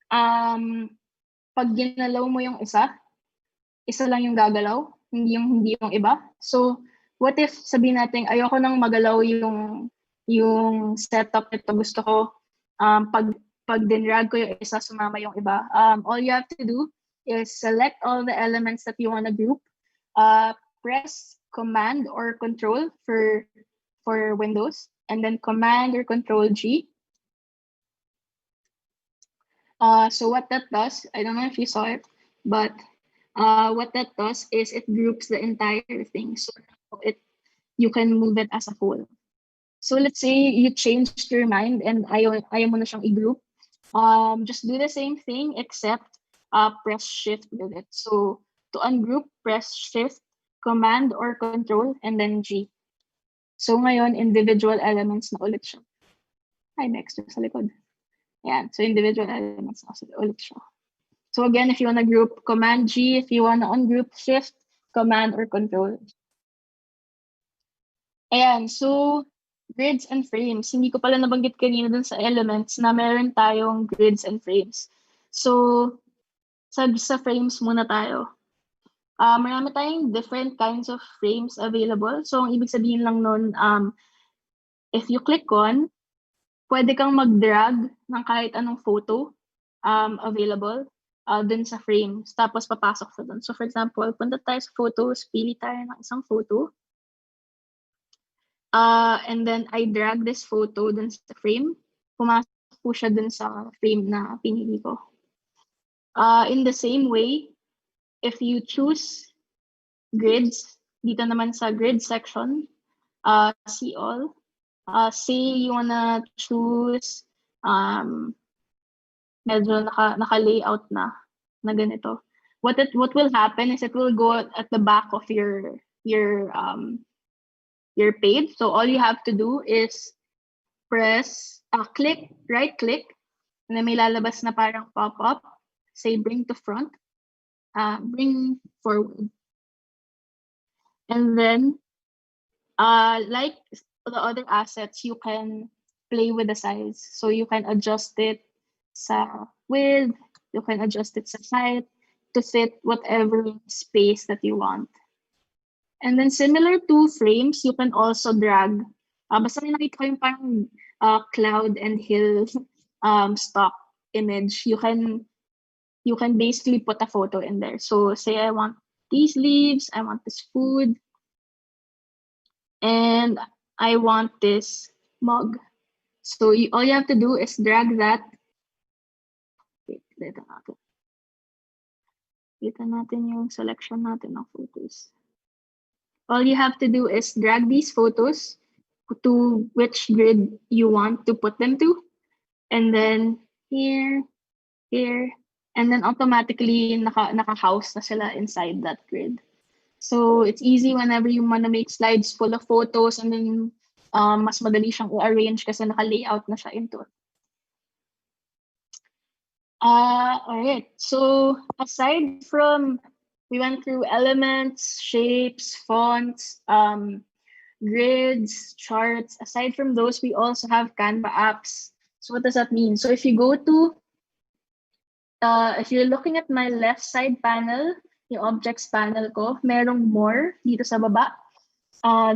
pag ginalaw mo yung isa lang yung gagalaw, hindi yung iba. So what if sabihin natin, ayoko nang magalaw yung setup nito, gusto ko pag dinrag ko yung isa, sumama yung iba. All you have to do is select all the elements that you want to group. Press Command or Control for Windows, and then Command or Control G. So what that does, I don't know if you saw it, but what that does is it groups the entire thing. So you can move it as a whole. So let's say you changed your mind and ayaw mo na siyang i-group. Just do the same thing except press Shift with it. So to ungroup, press Shift, Command or Control, and then G. So ngayon, individual elements na ulit siya. Ay, next sa likod. Yan. So individual elements na ulit siya. So again, if you want to group, Command G. If you want to ungroup, Shift, Command or Control. Ayan. So grids and frames. Hindi ko pala nabanggit kanina dun sa elements na meron tayong grids and frames. So sa frames muna tayo. Marami tayong different kinds of frames available. So ang ibig sabihin lang nun, if you click on, pwede kang mag-drag ng kahit anong photo available dun sa frames. Tapos papasok sa dun. So for example, punta tayo sa photos, pili tayo ng isang photo. And then I drag this photo dun sa frame. Pumasok po siya dun sa frame na pinili ko. In the same way, if you choose grids, dito naman sa grid section, see all. Say you wanna choose medyo naka-layout na ganito. What will happen is it will go at the back of your page. So all you have to do is press right click, and then may lalabas na parang pop-up. Say bring to front, bring forward. And then like the other assets, you can play with the size. So you can adjust it sa width, you can adjust it sa height to fit whatever space that you want. And then similar to frames, you can also drag. Basta may nakita ko yung parang cloud and hill stock image, you can basically put a photo in there. So say I want these leaves, I want this food, and I want this mug. So all you have to do is drag that. Wait, kita natin yung selection natin ng photos. All you have to do is drag these photos to which grid you want to put them to. And then here, and then automatically naka-house na sila inside that grid. So it's easy whenever you want to make slides full of photos, and then mas madali siyang i-arrange kasi naka-layout na siya into it. Alright, so aside from, we went through elements, shapes, fonts, grids, charts. Aside from those, we also have Canva apps. So what does that mean? So if you go to, if you're looking at my left side panel, yung objects panel ko, merong more dito sa baba.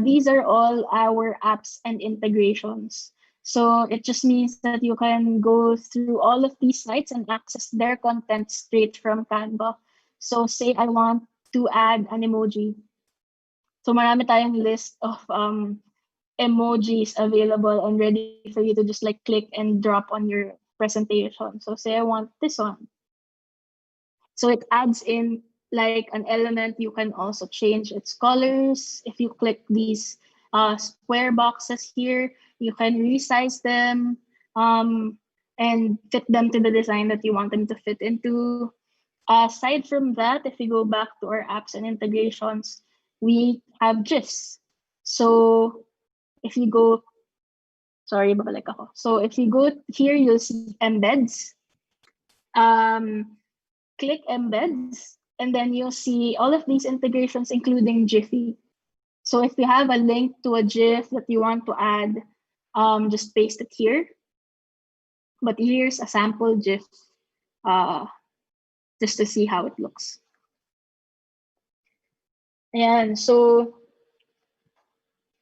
These are all our apps and integrations. So it just means that you can go through all of these sites and access their content straight from Canva. So say I want to add an emoji. So marami tayong list of emojis available and ready for you to just like click and drop on your presentation. So say I want this one. So it adds in like an element. You can also change its colors. If you click these square boxes here, you can resize them and fit them to the design that you want them to fit into. Aside from that, if we go back to our apps and integrations, we have Gifs. So if you go, sorry, babalik ako. So if you go here, you'll see embeds. Click embeds, and then you'll see all of these integrations, including Jiffy. So if you have a link to a GIF that you want to add, just paste it here. But here's a sample GIF, just to see how it looks. And so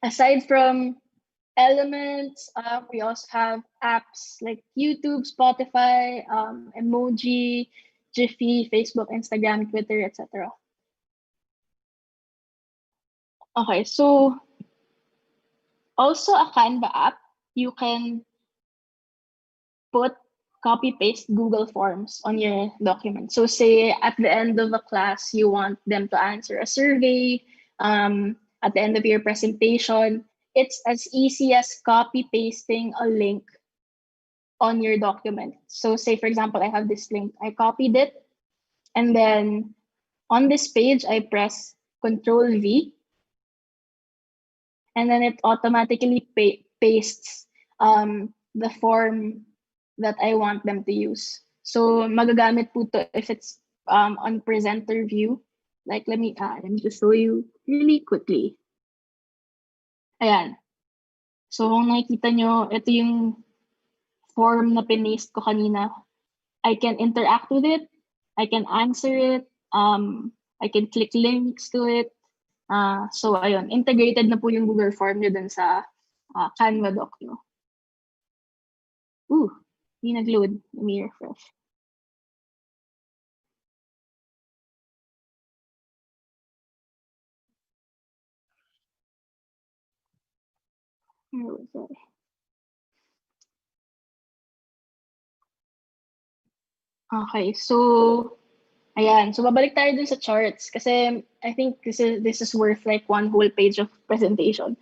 aside from elements, we also have apps like YouTube, Spotify, Emoji, Jiffy, Facebook, Instagram, Twitter, etc. Okay, so also a Canva app, you can put copy-paste Google Forms on your document. So say at the end of a class, you want them to answer a survey, at the end of your presentation, it's as easy as copy-pasting a link on your document. So say, for example, I have this link, I copied it, and then on this page, I press Control-V, and then it automatically pastes the form that I want them to use. So magagamit po to if it's on presenter view. Like let me just show you really quickly. Ayan. So kung nakikita nyo, ito yung form na pinaste ko kanina. I can interact with it. I can answer it. I can click links to it. So ayun, integrated na po yung Google Form nyo dun sa Canva doc nyo. Ooh, hindi nag-load. Let me refresh. Where was I? Okay, so ayan. So babalik tayo dun sa charts kasi I think this is worth like one whole page of presentation.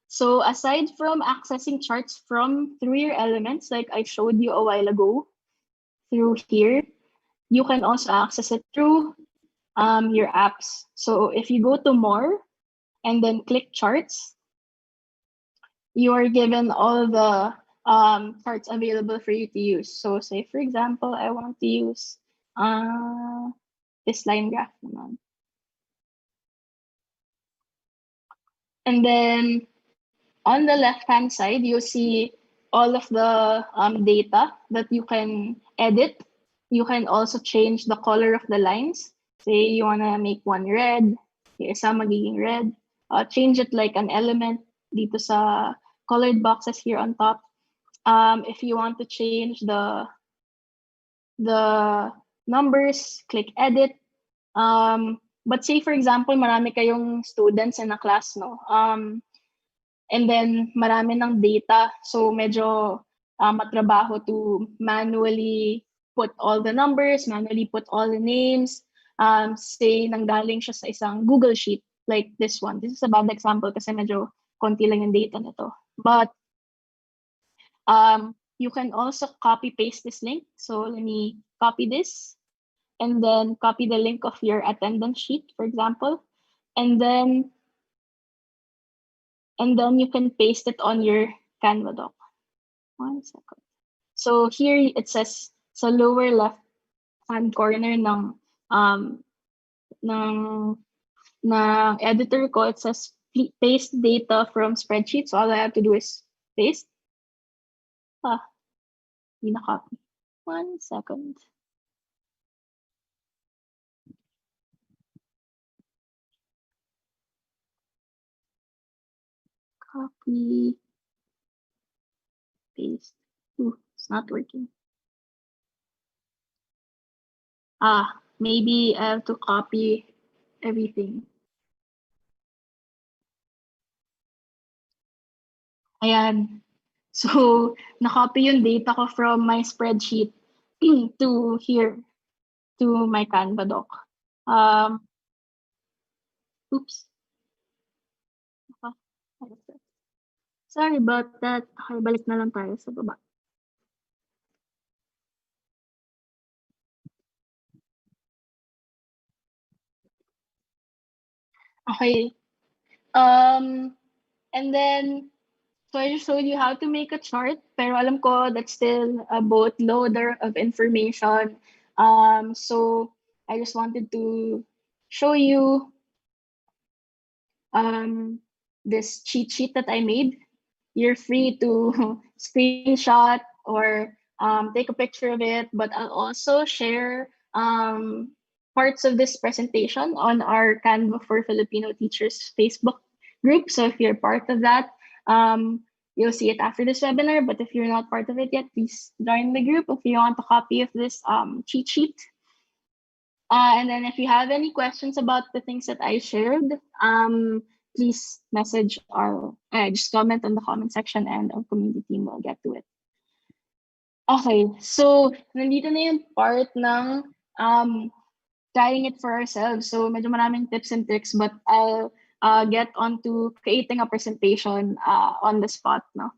So aside from accessing charts through your elements, like I showed you a while ago, through here, you can also access it through your apps. So if you go to more and then click charts, you are given all the charts available for you to use. So say for example, I want to use this line graph naman. And then on the left-hand side, you'll see all of the data that you can edit. You can also change the color of the lines. Say you want to make one red, yung isa magiging red. Change it like an element dito sa colored boxes here on top. If you want to change the numbers, click edit. But say for example, marami kayong students in a class, no? And then marami ng data, so medyo matrabaho to manually put all the numbers, manually put all the names. Say nanggaling siya sa isang Google Sheet like this one. This is a bad example kasi medyo konti lang yung data nito. But you can also copy paste this link. So let me copy this and then copy the link of your attendance sheet, for example, and then you can paste it on your Canva doc. 1 second. So here it says sa lower left hand corner ng editor ko, it says paste data from spreadsheet. So all I have to do is paste. Hindi na copy. 1 second. Copy. Paste. It's not working. Maybe I have to copy everything. Ayan. So, na-copy yung data ko from my spreadsheet to here, to my Canva doc. Oops. Sorry about that. Okay, balik na lang tayo sa baba. Okay. And then, so I just showed you how to make a chart, pero alam ko that's still a boatloader of information. So I just wanted to show you this cheat sheet that I made. You're free to screenshot or take a picture of it, but I'll also share parts of this presentation on our Canva for Filipino Teachers Facebook group. So if you're part of that, you'll see it after this webinar, but if you're not part of it yet, please join the group if you want a copy of this cheat sheet. And then if you have any questions about the things that I shared, please message or just comment on the comment section and our community team will get to it. Okay, so nandito na yung part ng trying it for ourselves. So medyo maraming tips and tricks, but I'll get on to creating a presentation on the spot. No?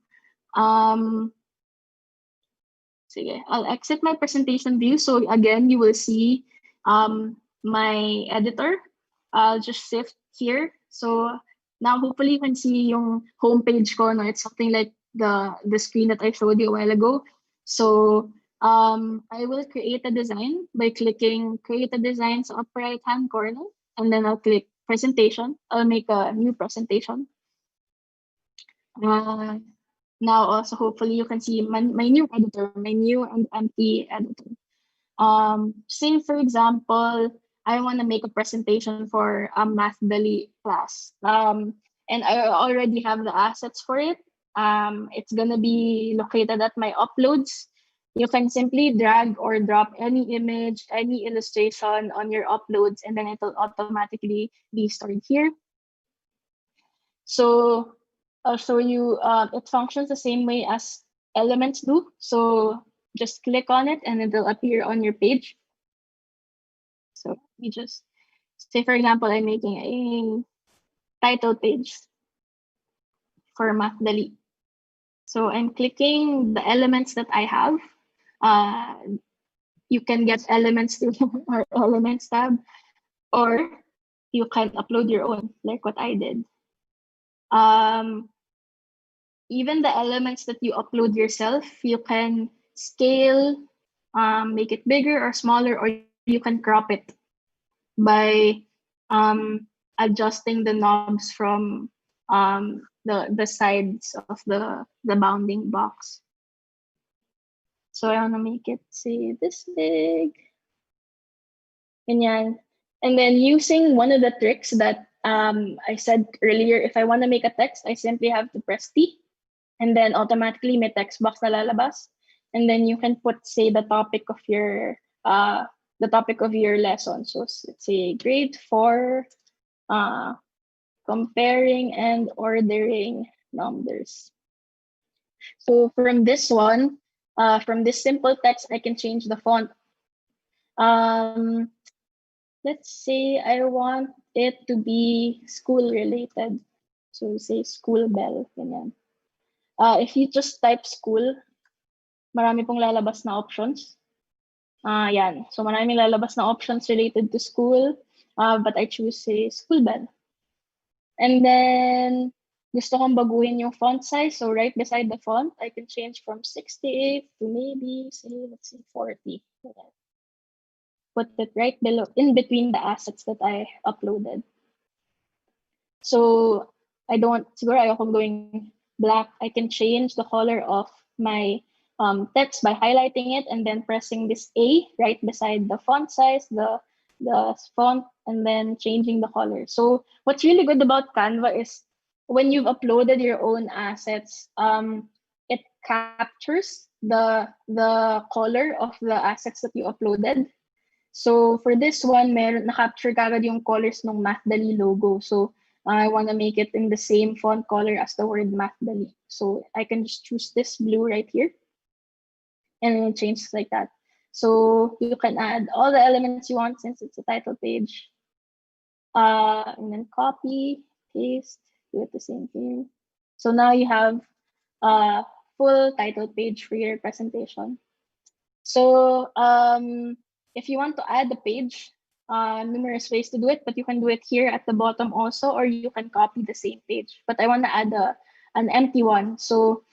Sige, I'll exit my presentation view. So again, you will see my editor. I'll just shift here. So now hopefully you can see yung homepage ko. No? It's something like the screen that I showed you a while ago. So I will create a design by clicking create a design sa upper right hand corner, and then I'll click presentation. I'll make a new presentation. Now also hopefully you can see my new editor, my new and empty editor. Say for example, I want to make a presentation for a Math Dali class. And I already have the assets for it. It's gonna be located at my uploads. You can simply drag or drop any image, any illustration on your uploads, and then it'll automatically be stored here. So I'll show you, it functions the same way as Elements do. So just click on it and it'll appear on your page. So you just, say for example, I'm making a title page for Math Dali. So I'm clicking the elements that I have. You can get elements through our Elements tab, or you can upload your own, like what I did. Even the elements that you upload yourself, you can scale, make it bigger or smaller, or you can crop it by adjusting the knobs from the sides of the bounding box. So I want to make it, say, this big. And then using one of the tricks that I said earlier, if I want to make a text, I simply have to press T, and then automatically may text box na lalabas. And then you can put, say, the topic of your lesson. So let's say grade 4, comparing and ordering numbers. So from this one, from this simple text, I can change the font. Let's say I want it to be school related. So say school bell. Ganyan. If you just type school, marami pong lalabas na options. Yan. So maraming lalabas na options related to school, but I choose say school bell. And then gusto kong baguhin yung font size. So right beside the font, I can change from 68 to maybe say, let's say 40. Put it right below, in between the assets that I uploaded. So I don't, siguro ayokong going black. I can change the color of my text by highlighting it and then pressing this A right beside the font size, the font, and then changing the color. So what's really good about Canva is when you've uploaded your own assets, it captures the color of the assets that you uploaded. So for this one, na-capture kagad yung colors ng Mathdali logo. So I want to make it in the same font color as the word Mathdali. So I can just choose this blue right here and then change like that. So you can add all the elements you want since it's a title page. And then copy, paste, do it the same thing. So now you have a full title page for your presentation. So if you want to add a page, numerous ways to do it, but you can do it here at the bottom also, or you can copy the same page. But I want to add an empty one. So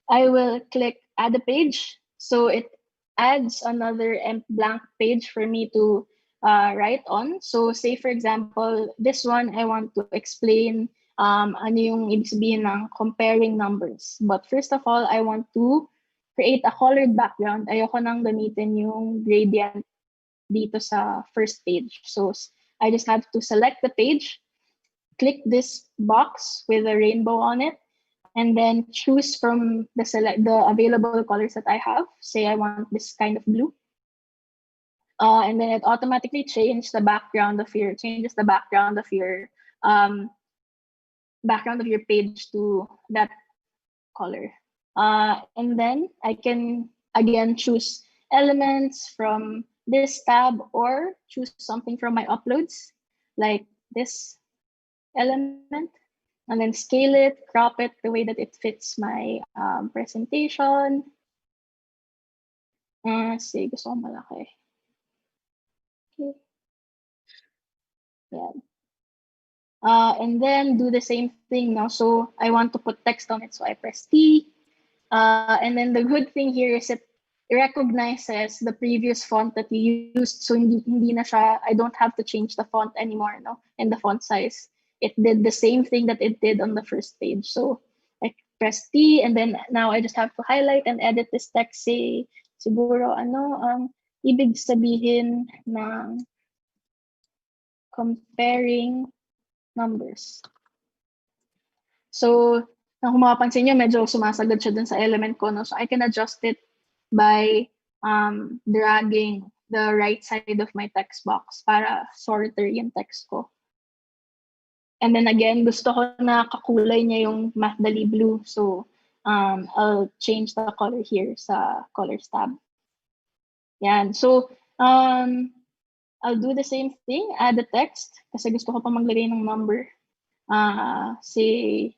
I will click add a page. So it adds another blank page for me to write on. So say for example, this one, I want to explain ano yung ibig sabihin ng comparing numbers. But first of all, I want to create a colored background. Ayoko nang gamitin yung gradient dito sa first page. So I just have to select the page, click this box with a rainbow on it, and then choose from the available colors that I have. Say I want this kind of blue. And then it automatically changes the background of your page to that color. And then I can again choose elements from this tab or choose something from my uploads, like this element, and then scale it, crop it the way that it fits my presentation. Say gusto ko malaki. Okay. Yeah. And then do the same thing now. So I want to put text on it, so I press T. And then the good thing here is it recognizes the previous font that you used. So hindi na siya, I don't have to change the font anymore, no? And the font size. It did the same thing that it did on the first page. So I press T, and then now I just have to highlight and edit this text. Say, siguro, ibig sabihin ng comparing numbers. So, kung mapapansin nyo, medyo sumasagad siya dun sa element ko, no? So I can adjust it by dragging the right side of my text box para sorter yung text ko. And then again, gusto ko na kakulay niya yung Mathdali blue. So I'll change the color here sa Colors tab. Yan. So I'll do the same thing, add the text, kasi gusto ko pa maglagay ng number. Say,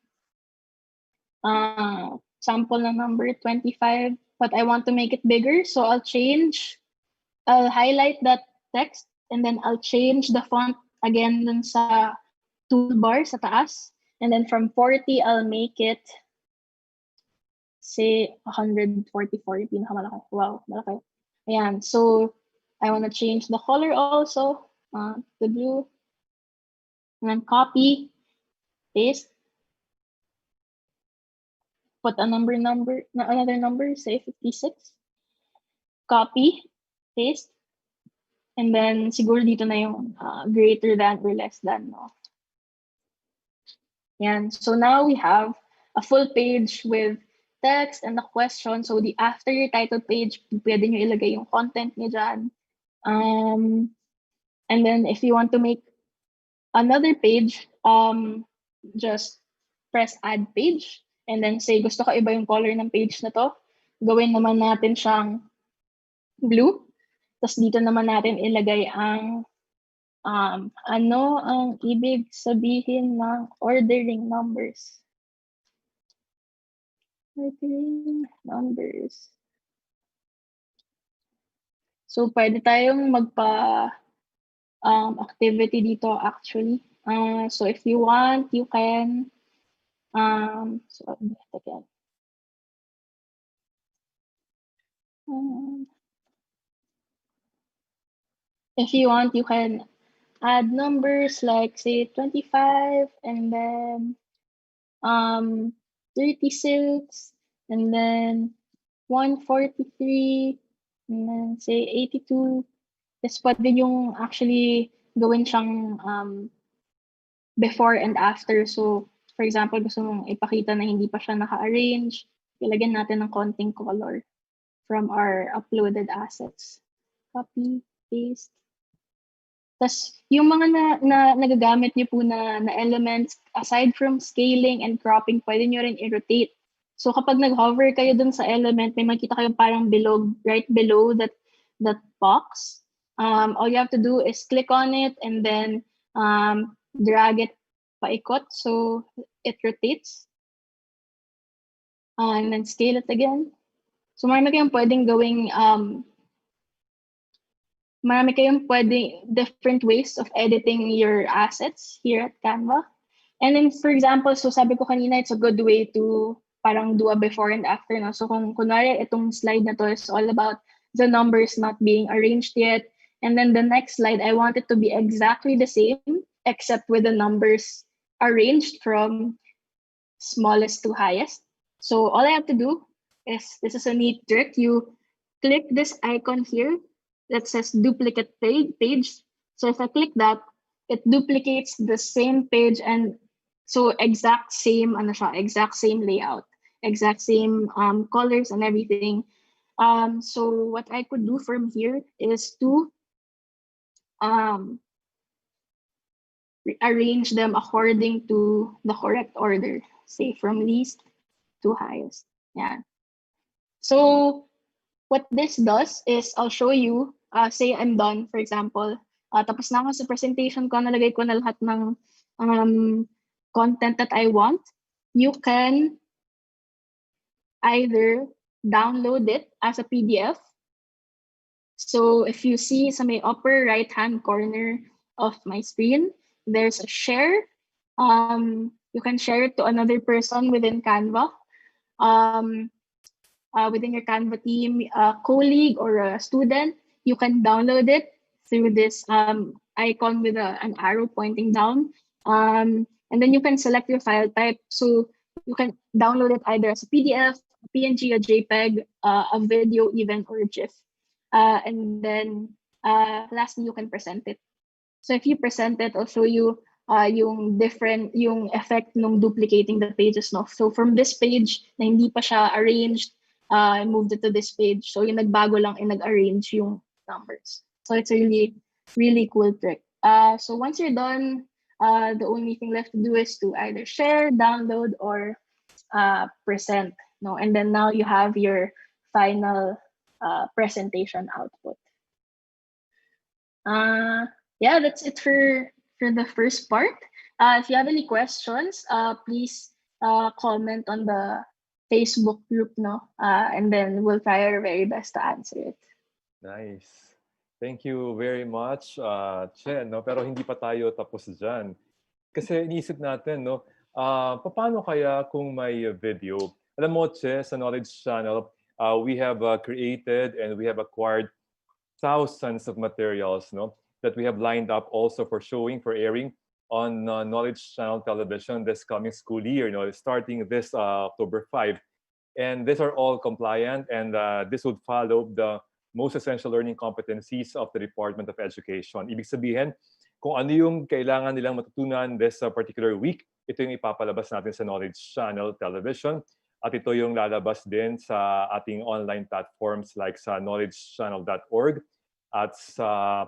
sample na number 25, but I want to make it bigger. So I'll highlight that text, and then I'll change the font again dun sa toolbar sa taas. And then from 40, I'll make it, say, 144, yung pinakamalaki. Wow, malaki. Ayan, so I want to change the color also, the blue. And then copy, paste. Put another number, say 56. Copy, paste. And then siguro dito na yung greater than or less than, no? Yan. So now we have a full page with text and a question. So after your title page, pwede nyo ilagay yung content niya dyan. And then if you want to make another page, just press add page and then say gusto ko iba yung color ng page na to. Gawin naman natin siyang blue. Tapos dito naman natin ilagay ang ano ang ibig sabihin ng ordering numbers. Ordering numbers. So pwede tayong activity dito actually. So if you want, you can so again. If you want, you can add numbers like say 25 and then 36 and then 143 and then say 82. Tapos pwede yung actually gawin siyang before and after. So for example, gusto mong ipakita na hindi pa siya naka-arrange, ilagyan natin ng konting color from our uploaded assets. Copy, paste. Tapos, yung mga nagagamit niyo po na elements, aside from scaling and cropping, pwede niyo rin i-rotate. So, kapag nag-hover kayo dun sa element, may makita kayong parang below, right below that box. All you have to do is click on it and then drag it paikot so it rotates. And then scale it again. So, marami kayong pwedeng gawing different ways of editing your assets here at Canva. And then, for example, so sabi ko kanina, it's a good way to parang do a before and after. No? So kung kunwari, itong slide na to is all about the numbers not being arranged yet. And then the next slide, I want it to be exactly the same, except with the numbers arranged from smallest to highest. So all I have to do is, this is a neat trick. You click this icon here that says duplicate page. So if I click that, it duplicates the same page and so exact same layout, exact same colors and everything. So what I could do from here is to arrange them according to the correct order, say from least to highest. Yeah. So what this does is I'll show you, say I'm done, for example, tapos na ako sa presentation ko, nalagay ko na lahat ng content that I want. You can either download it as a PDF. So if you see sa may upper right-hand corner of my screen, there's a share. You can share it to another person within Canva. Within your Canva team, a colleague or a student, you can download it through this icon with an arrow pointing down. And then you can select your file type. So you can download it either as a PDF, a PNG, a JPEG, a video even, or a GIF. And then lastly, you can present it. So if you present it, I'll show you yung effect ng duplicating the pages. No? So from this page na hindi pa siya arranged, I moved it to this page. So yung nagbago lang ay nag-arrange yung numbers. So it's a really, really cool trick. So once you're done, the only thing left to do is to either share, download, or present. No? And then now you have your final presentation output. Yeah, that's it for the first part. If you have any questions, please comment on the Facebook group, no? And then we'll try our very best to answer it. Nice. Thank you very much, Che, no? Pero hindi pa tayo tapos dyan. Kasi iniisip natin, no? Paano kaya kung may video? Alam mo, Che, sa Knowledge Channel, we have created and we have acquired thousands of materials, no? That we have lined up also for showing, for airing on Knowledge Channel television this coming school year, starting this October 5. And these are all compliant, and this would follow the most essential learning competencies of the Department of Education. Ibig sabihin, kung ano yung kailangan nilang matutunan this particular week, ito yung ipapalabas natin sa Knowledge Channel Television. At ito yung lalabas din sa ating online platforms like sa knowledgechannel.org at sa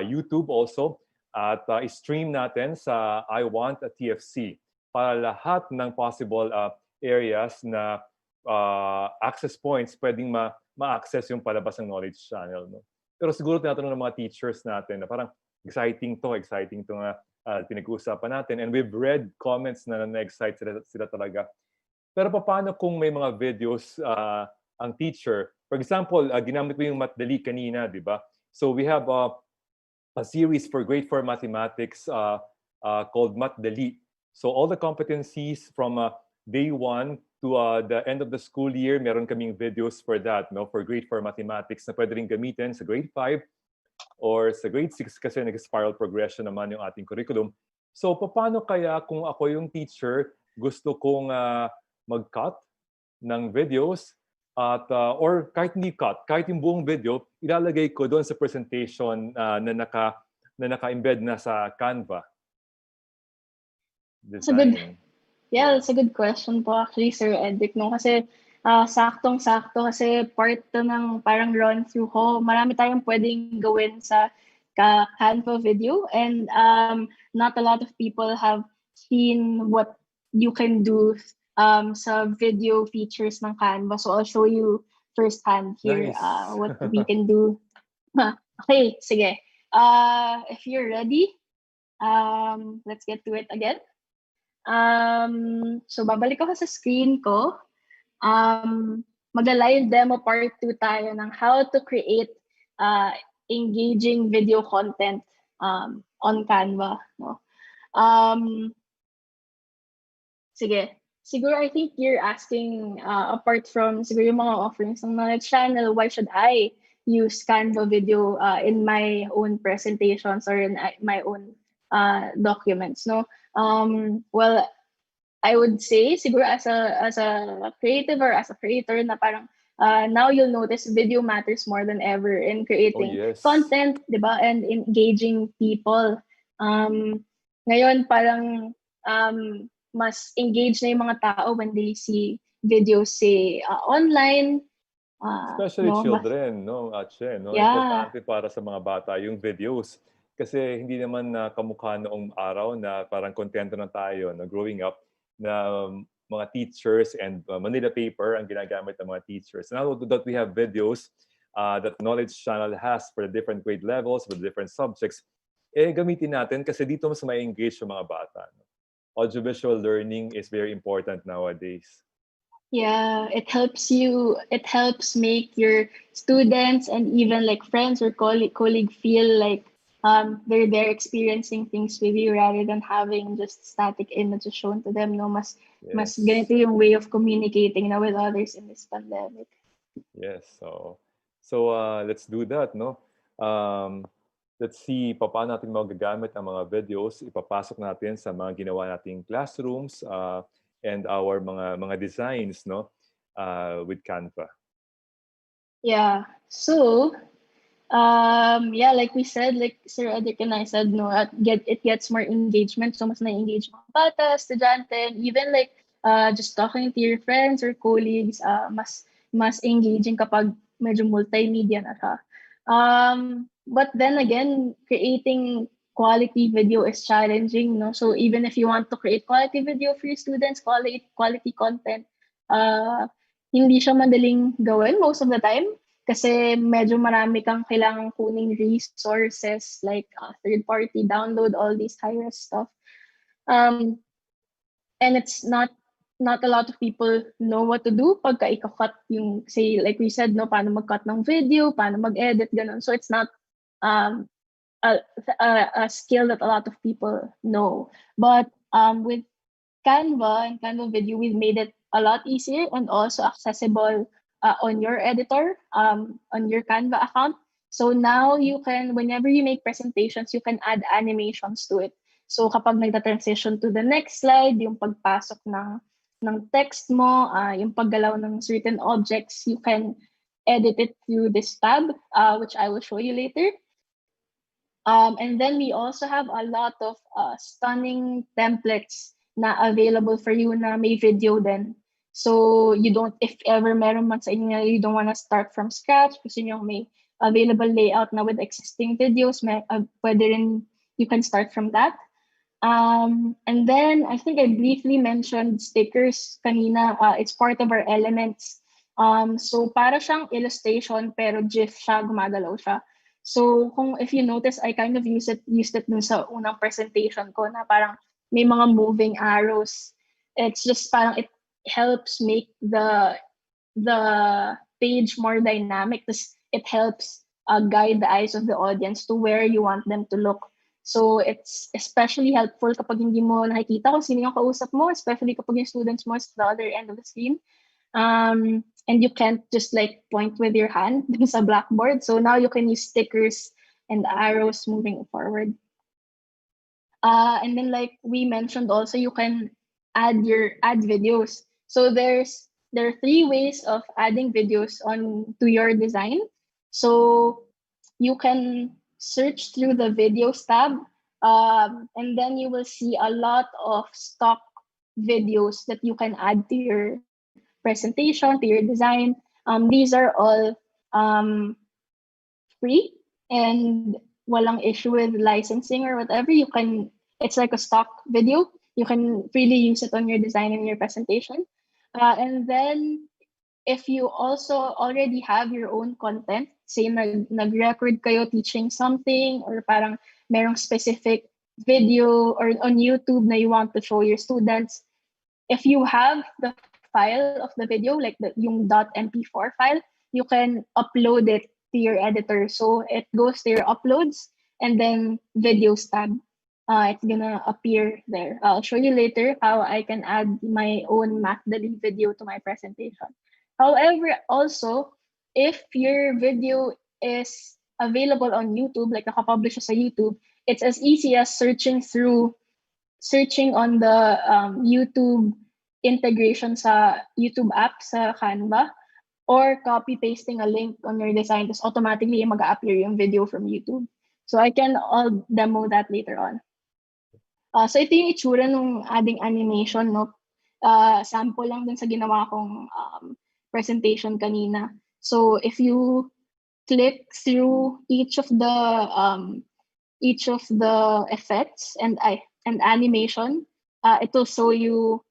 YouTube also. At stream natin sa I Want a TFC para lahat ng possible areas na access points pwedeng ma-access yung palabas ng Knowledge Channel. No? Pero siguro tinatanong ng mga teachers natin na parang exciting to nga pinag-uusapan natin. And we've read comments na na-excite sila talaga. Pero paano kung may mga videos ang teacher? For example, ginamit ko yung Matdali kanina, di ba? So we have a series for grade 4 mathematics called Matdali. So all the competencies from day 1 to the end of the school year, meron kaming videos for that, no? For grade 4 mathematics na pwede rin gamitin sa grade 5 or sa grade 6 kasi nag-spiral progression naman yung ating curriculum. So paano kaya kung ako yung teacher, gusto kong mag-cut ng videos at or kahit hindi cut, kahit yung buong video, ilalagay ko doon sa presentation na naka-embed na sa Canva. Design. That's a good question po actually, Sir Edric, no? Kasi saktong-sakto kasi part to ng parang run-through ko. Marami tayong pwedeng gawin sa Canva video and not a lot of people have seen what you can do sa video features ng Canva. So I'll show you firsthand here what we can do. Okay, sige. If you're ready, let's get to it again. So babalik ako sa screen ko. Magla-live demo part 2 tayo ng how to create engaging video content on Canva, no? Sige. Siguro I think you're asking apart from siguro yung mga offerings ng Knowledge Channel, why should I use Canva video in my own presentations or in my own documents, no? Well, I would say siguro as a creative or as a creator na parang now you'll notice video matters more than ever in creating content, 'di ba? And engaging people. Ngayon parang mas engaged na yung mga tao when they see videos say online. Especially children, no? Che, no? Importante para sa mga bata yung videos. Kasi hindi naman kamukha noong araw na parang kontento na tayo na growing up na mga teachers and Manila paper ang ginagamit ng mga teachers. Now that we have videos that Knowledge Channel has for the different grade levels, for the different subjects, gamitin natin kasi dito mas ma-engage yung mga bata. No? Audiovisual learning is very important nowadays. Yeah, it helps make your students and even like friends or colleague feel like they're there experiencing things with you rather than having just static images shown to them. No, mas ganito yung way of communicating na with others in this pandemic. Yes, so let's do that, no? Let's see paano natin magagamit ang mga videos, ipapasok natin sa mga ginawa nating classrooms and our mga designs, no? With Canva. Yeah. So, like we said, like Sir Edric and I said, no, it gets more engagement. So mas na-engage mga bata, estudyante, and even like just talking to your friends or colleagues, mas engaging kapag medyo multimedia na siya. But then again, creating quality video is challenging, no? So even if you want to create quality video for your students, quality content, hindi siya madaling gawin most of the time kasi medyo marami kang kailangang kuning resources like third-party download, all these high-res stuff. And it's not a lot of people know what to do pagka ika-cut yung, say, like we said, no, paano mag-cut ng video, paano mag-edit, ganun. So it's not a skill that a lot of people know. But with Canva and Canva Video, we've made it a lot easier and also accessible on your editor, on your Canva account. So now you can, whenever you make presentations, you can add animations to it. So kapag nagta-transition to the next slide, yung pagpasok ng text mo, yung paggalaw ng certain objects, you can edit it through this tab, which I will show you later. And then we also have a lot of stunning templates na available for you na may video din. So you don't, if ever meron man sa inyo, you don't want to start from scratch, gusto nyo may available layout na with existing videos, pwede rin, you can start from that. And then I think I briefly mentioned stickers kanina. It's part of our elements. So para siyang illustration pero GIF siya, gumagalaw siya. So if you notice, I kind of used it dun sa unang presentation ko na parang may mga moving arrows. It's just parang it helps make the page more dynamic. It helps guide the eyes of the audience to where you want them to look. So it's especially helpful kapag hindi mo nakikita kung sino yung kausap mo, especially kapag yung students mo is the other end of the screen. And you can't just like point with your hand sa blackboard. So now you can use stickers and arrows moving forward. And then like we mentioned also, you can add videos. So there are 3 ways of adding videos to your design. So you can search through the videos tab, and then you will see a lot of stock videos that you can add to your presentation, to your design. These are all free and walang issue with licensing or whatever. It's like a stock video. You can freely use it on your design and your presentation. And then if you also already have your own content, say nag-record kayo teaching something or parang merong specific video or on YouTube na you want to show your students, if you have the file of the video, like yung .mp4 file, you can upload it to your editor. So it goes to your uploads and then videos tab. It's gonna appear there. I'll show you later how I can add my own Macdali video to my presentation. However, also, if your video is available on YouTube, like nakapublish siya sa YouTube, it's as easy as searching on the YouTube integration sa YouTube app sa Canva, or copy-pasting a link on your design, just automatically mag-appear yung video from YouTube. So I can all demo that later on. So ito yung itsura ng adding animation, no? Sample lang dun sa ginawa kong presentation kanina. So if you click through each of the effects and animation, it will show you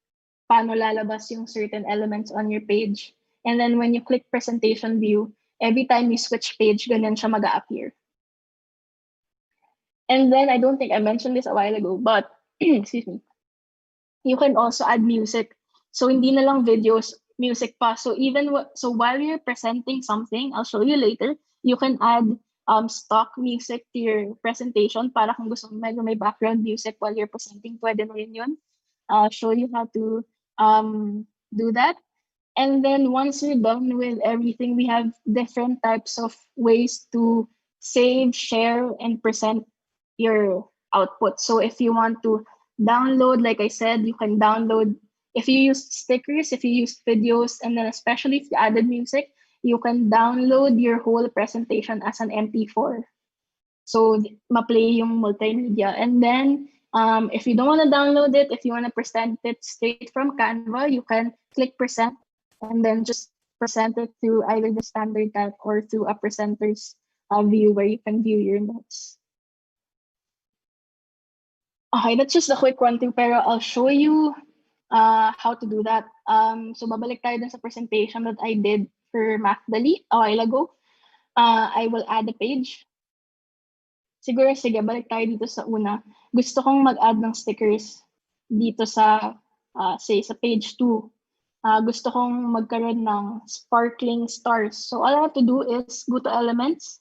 paano lalabas yung certain elements on your page. And then when you click presentation view, every time you switch page, ganyan siya mag-appear. And then I don't think I mentioned this a while ago, but excuse me, you can also add music. So hindi na lang videos, music pa. So while you're presenting something, I'll show you later, you can add stock music to your presentation para kung gusto mo medyo may background music while you're presenting, pwede na rin yun. I'll show you how to do that. And then once you're done with everything, we have different types of ways to save, share, and present your output. So if you want to download, like I said, you can download. If you use stickers, if you use videos, and then especially if you added music, you can download your whole presentation as an MP4. So ma-play yung multimedia. And then if you don't want to download it, if you want to present it straight from Canva, you can click present and then just present it through either the standard tab or through a presenter's view where you can view your notes. Okay, that's just a quick one thing, pero I'll show you how to do that. So babalik tayo dun sa presentation that I did for Macdali a while ago. I will add a page. Siguro, sige, balik tayo dito sa una. Gusto kong mag-add ng stickers dito sa, say, sa page 2. Gusto kong magkaroon ng sparkling stars. So all I have to do is go to elements,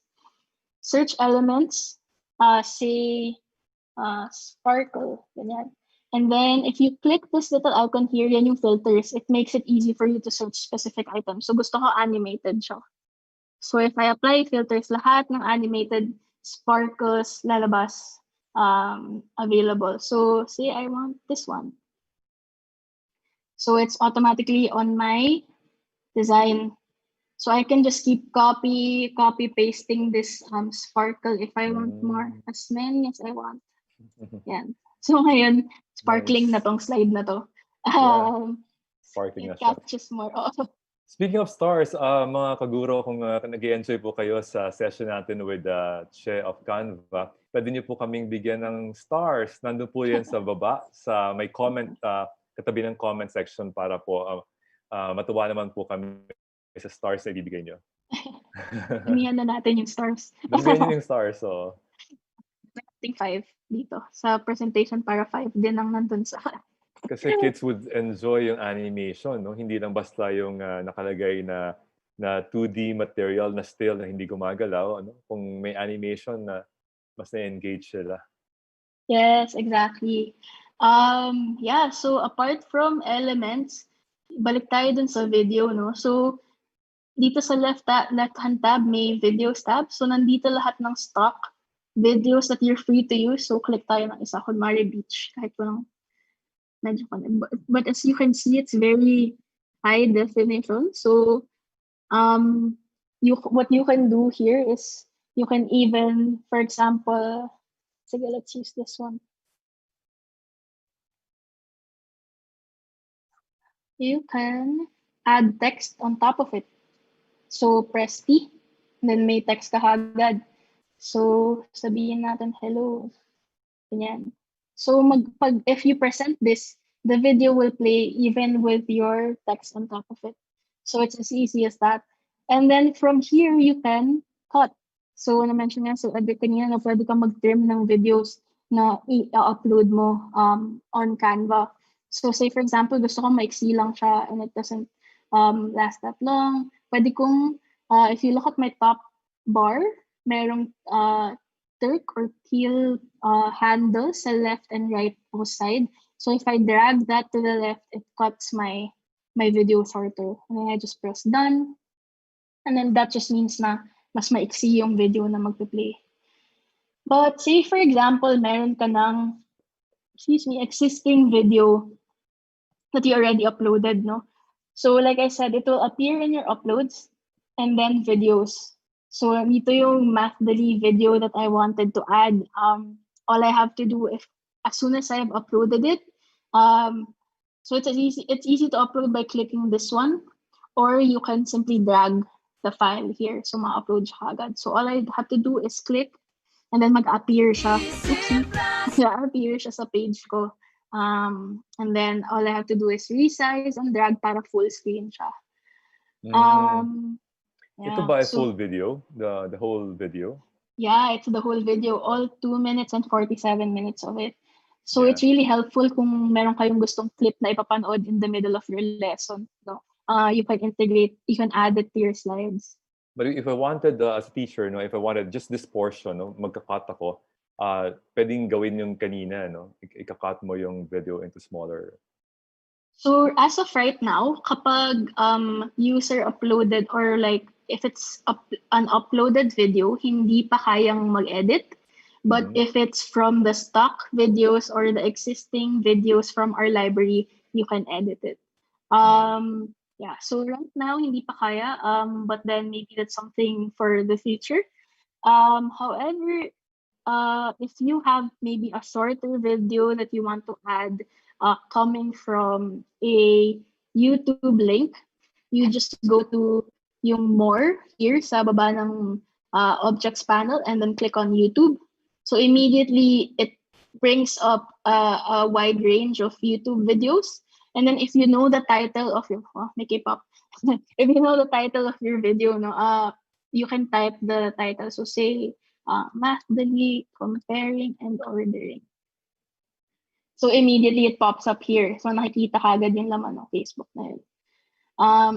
search elements, say, sparkle, ganyan. And then if you click this little icon here, yan yung filters. It makes it easy for you to search specific items. So gusto ko animated siya. So if I apply filters, lahat ng animated sparkles lalabas available. So say I want this one. So it's automatically on my design. So I can just keep copy pasting this sparkle if I want more, as many as I want. Yeah. So ngayon, sparkling na Nice. tong slide na to. Yeah. Sparkling na It siya. catches more. Speaking of stars, mga kaguro, kung nag-enjoy po kayo sa session natin with Che of Canva, pwede niyo po kaming bigyan ng stars. Nandun po yan sa baba, sa may comment, katabi ng comment section para po matuwa naman po kami sa stars na ibibigay niyo. Hinihan na natin yung stars. Bigyan niyo yung stars, so. I think 5 dito. Sa presentation para 5 din ang nandun sa... Kasi kids would enjoy yung animation, no? Hindi lang basta yung nakalagay na 2D material na still na hindi gumagalaw, ano? Kung may animation na mas na-engage sila. Yes, exactly. Yeah, so apart from elements, balik tayo dun sa video, no? So dito sa left-hand tab may videos tab. So nandito lahat ng stock videos that you're free to use. So click tayo ng isa, kunwari beach, kahit walang medyo but as you can see, it's very high definition. So what you can do here is you can even, for example, sige, let's use this one. You can add text on top of it. So press T, and then may text ka agad. So sabihin natin hello. Ganyan. So if you present this, the video will play even with your text on top of it. So it's as easy as that. And then from here, you can cut. So na-mention nga, so kanina na pwede kang mag-trim ng videos na i-upload mo on Canva. So say for example, gusto kong maiksi lang siya and it doesn't last that long. Pwede kong, if you look at my top bar, merong Turk or teal handle sa left and right post side. So if I drag that to the left, it cuts my video shorter. And then I just press done. And then that just means na mas maiksi yung video na magpe-play. But say for example, meron ka ng, existing video that you already uploaded, no? So like I said, it will appear in your uploads and then videos. So ito yung Math-Dali video that I wanted to add. All I have to do as soon as I have uploaded it, so it's easy to upload by clicking this one, or you can simply drag the file here. So ma-upload siya agad. So all I have to do is click and then mag-appear siya. Oopsie. Appear siya sa page ko. And then all I have to do is resize and drag para full screen siya. Yeah, ito ba full video? The whole video? Yeah, it's the whole video. All 2 minutes and 47 minutes of it. So it's really helpful kung meron kayong gustong clip na ipapanood in the middle of your lesson. No? You can integrate, you can add it to your slides. But if I wanted, as a teacher, no, if I wanted just this portion, no, magka-cut ako, pwedeng gawin yung kanina, no? Ika-cut mo yung video into smaller. So as of right now, kapag user uploaded or like if it's an uploaded video, hindi pa kayang mag-edit. But if it's from the stock videos or the existing videos from our library, you can edit it. Yeah, so right now hindi pa kaya, but then maybe that's something for the future. However, if you have maybe a shorter video that you want to add coming from a YouTube link, you just go to yung more here sa baba ng objects panel and then click on YouTube. So immediately it brings up a wide range of YouTube videos. And then if you know the title of your, may K-pop. If you know the title of your video, no, you can type the title. So say, Math-Dali, comparing and ordering. So immediately it pops up here. So nakikita ka agad yung laman ng Facebook na yun.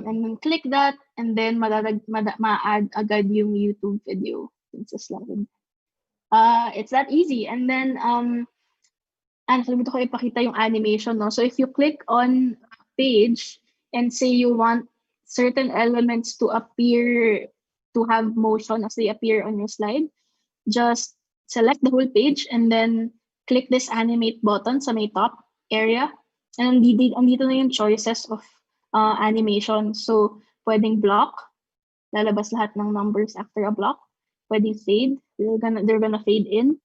And then click that, and then ma-add agad yung YouTube video sa slide. It's that easy. And then, nakalimutan ko ipakita yung animation, no? So if you click on a page and say you want certain elements to appear, to have motion as they appear on your slide, just select the whole page and then click this animate button sa may top area. And andito na yung choices of animation. So pwedeng block, lalabas lahat ng numbers after a block. Pwedeng fade, they're gonna fade in.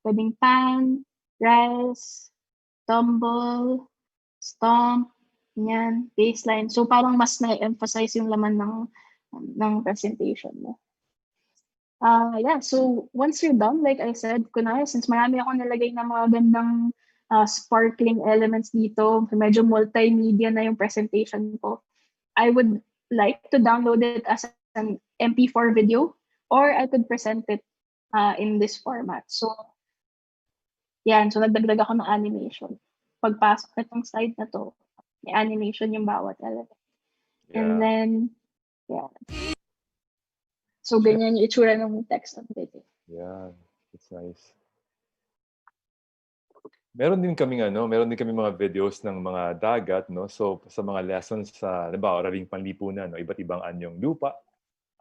Pwedeng pan, rise, tumble, stomp, yan, baseline. So parang mas na-emphasize yung laman ng presentation mo. Yeah, so once you're done, like I said, kunwari, since marami ako nalagay na mga gandang sparkling elements dito, medyo multimedia na yung presentation ko, I would like to download it as an MP4 video, or I could present it in this format. So, yan. So, nagdagdag ako ng animation. Pagpasok nitong slide na to, may animation yung bawat element. And then, yeah. So, ganyan yung itsura ng text on video. Yeah, it's nice. Meron din kaming mga videos ng mga dagat, no? So sa mga lessons sa, halimbawa, Raring Panlipunan, no? Iba't ibang anyong lupa,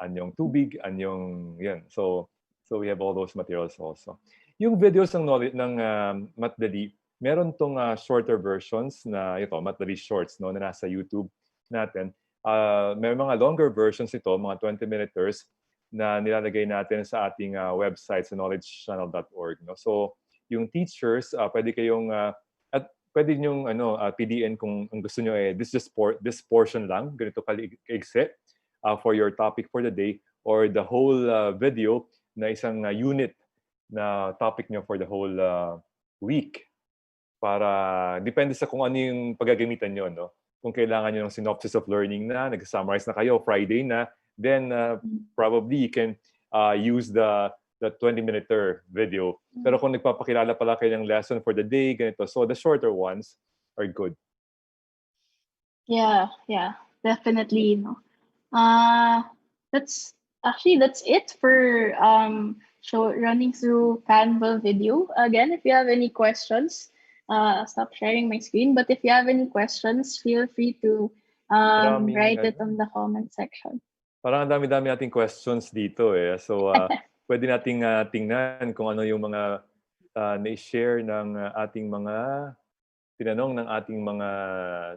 anyong tubig, anyong yan. So we have all those materials also. Yung videos ng Matdali, meron tong shorter versions na ito, Matdali Shorts, no, na nasa YouTube natin. May mga longer versions ito, mga 20-minuters na nilalagay natin sa ating website sa knowledgechannel.org, no. So yung teachers, pwede kayong at pwede niyo PDN kung ang gusto niyo this portion lang, ganito kaigsi for your topic for the day, or the whole video na isang unit na topic niyo for the whole week. Para depende sa kung ano yung paggagamitan niyo, no. Kung kailangan niyo ng synopsis of learning na, nag-summarize na kayo Friday na, then probably you can use the 20-minute video. Pero kung nagpapakilala pala kayo ng lesson for the day, ganito. So the shorter ones are good. Yeah, definitely. No. That's it for running through Canva video. Again, if you have any questions, I'll stop sharing my screen. But if you have any questions, feel free to write it on the comment section. Parang dami-dami nating questions dito eh. So pwede nating tingnan kung ano yung mga na-share ng ating mga tinanong ng ating mga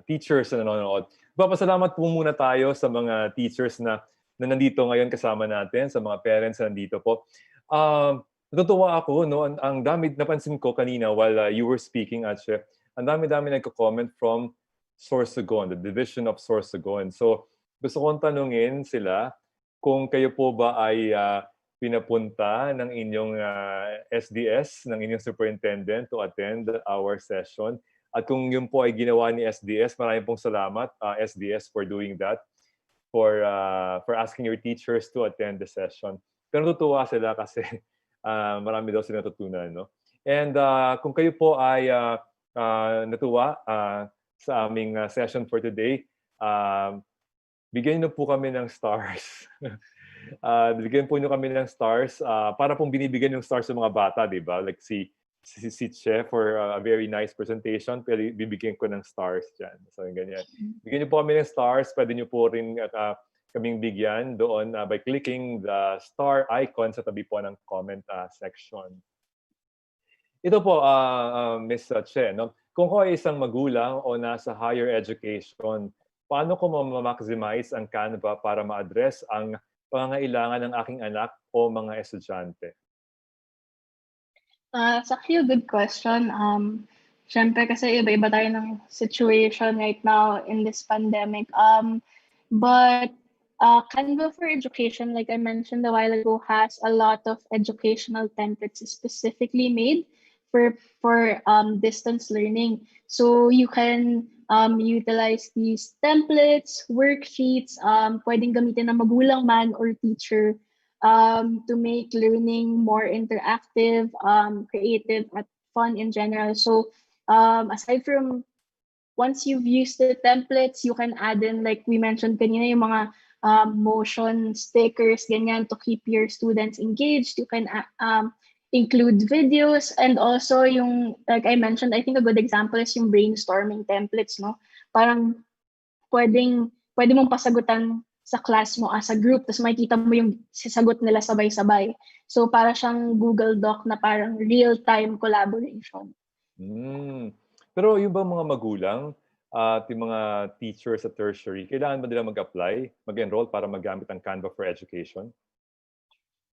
teachers na nanonood. Papasalamat po muna tayo sa mga teachers na nandito ngayon kasama natin, sa mga parents na nandito po. Natutuwa ako, no? Ang dami, napansin ko kanina while you were speaking, Atche, ang dami-dami nagko-comment from Sorsogon, the division of Sorsogon. So, gusto kong tanungin sila kung kayo po ba ay pinapunta ng inyong SDS, ng inyong superintendent to attend our session. At kung yun po ay ginawa ni SDS, maraming pong salamat, SDS, for doing that, for asking your teachers to attend the session. Pero natutuwa sila kasi marami daw sila natutunan, no? And kung kayo po ay natuwa sa aming session for today, bigyan niyo po kami ng stars. Bigyan po niyo kami ng stars para pong binibigyan yung stars sa mga bata, di ba? Like si Che for a very nice presentation, pero bibigyan ko ng stars dyan. So, ganyan. Bigyan niyo po kami ng stars. Pwede niyo po rin kaming bigyan doon by clicking the star icon sa tabi po ng comment section. Ito po, Ms. Che, no? Kung ako ay isang magulang o nasa higher education, paano ko ma-maximize ang Canva para ma-address ang pangangailangan ng aking anak o mga estudyante? It's actually a good question. Syempre kasi iba-iba tayo ng situation right now in this pandemic. But Canva for Education, like I mentioned a while ago, has a lot of educational templates specifically made for distance learning. So you can utilize these templates, worksheets, pwedeng gamitin ng magulang man or teacher to make learning more interactive, creative, at fun in general. So aside from once you've used the templates, you can add in, like we mentioned kanina, yung mga motion stickers, ganyan, to keep your students engaged. You can include videos, and also yung, like I mentioned, I think a good example is yung brainstorming templates, no? Parang pwede mong pasagutan sa class mo as a group, tapos makikita mo yung sasagot nila sabay-sabay. So para siyang Google Doc na parang real-time collaboration. Pero yung bang mga magulang at yung mga teachers sa tertiary, kailangan ba nila mag-apply, mag-enroll para magamit ang Canva for Education?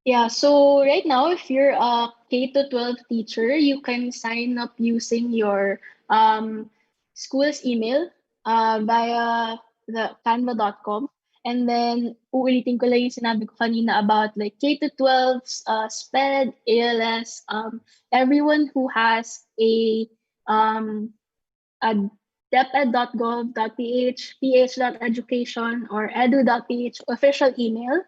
Yeah, so right now, if you're a K to 12 teacher, you can sign up using your school's email via the canva.com. And then, uulitin ko lang yung sinabi ko kanina about like K to 12's SPED, ALS, everyone who has um, a deped.gov.ph, ph.education, or edu.ph official email,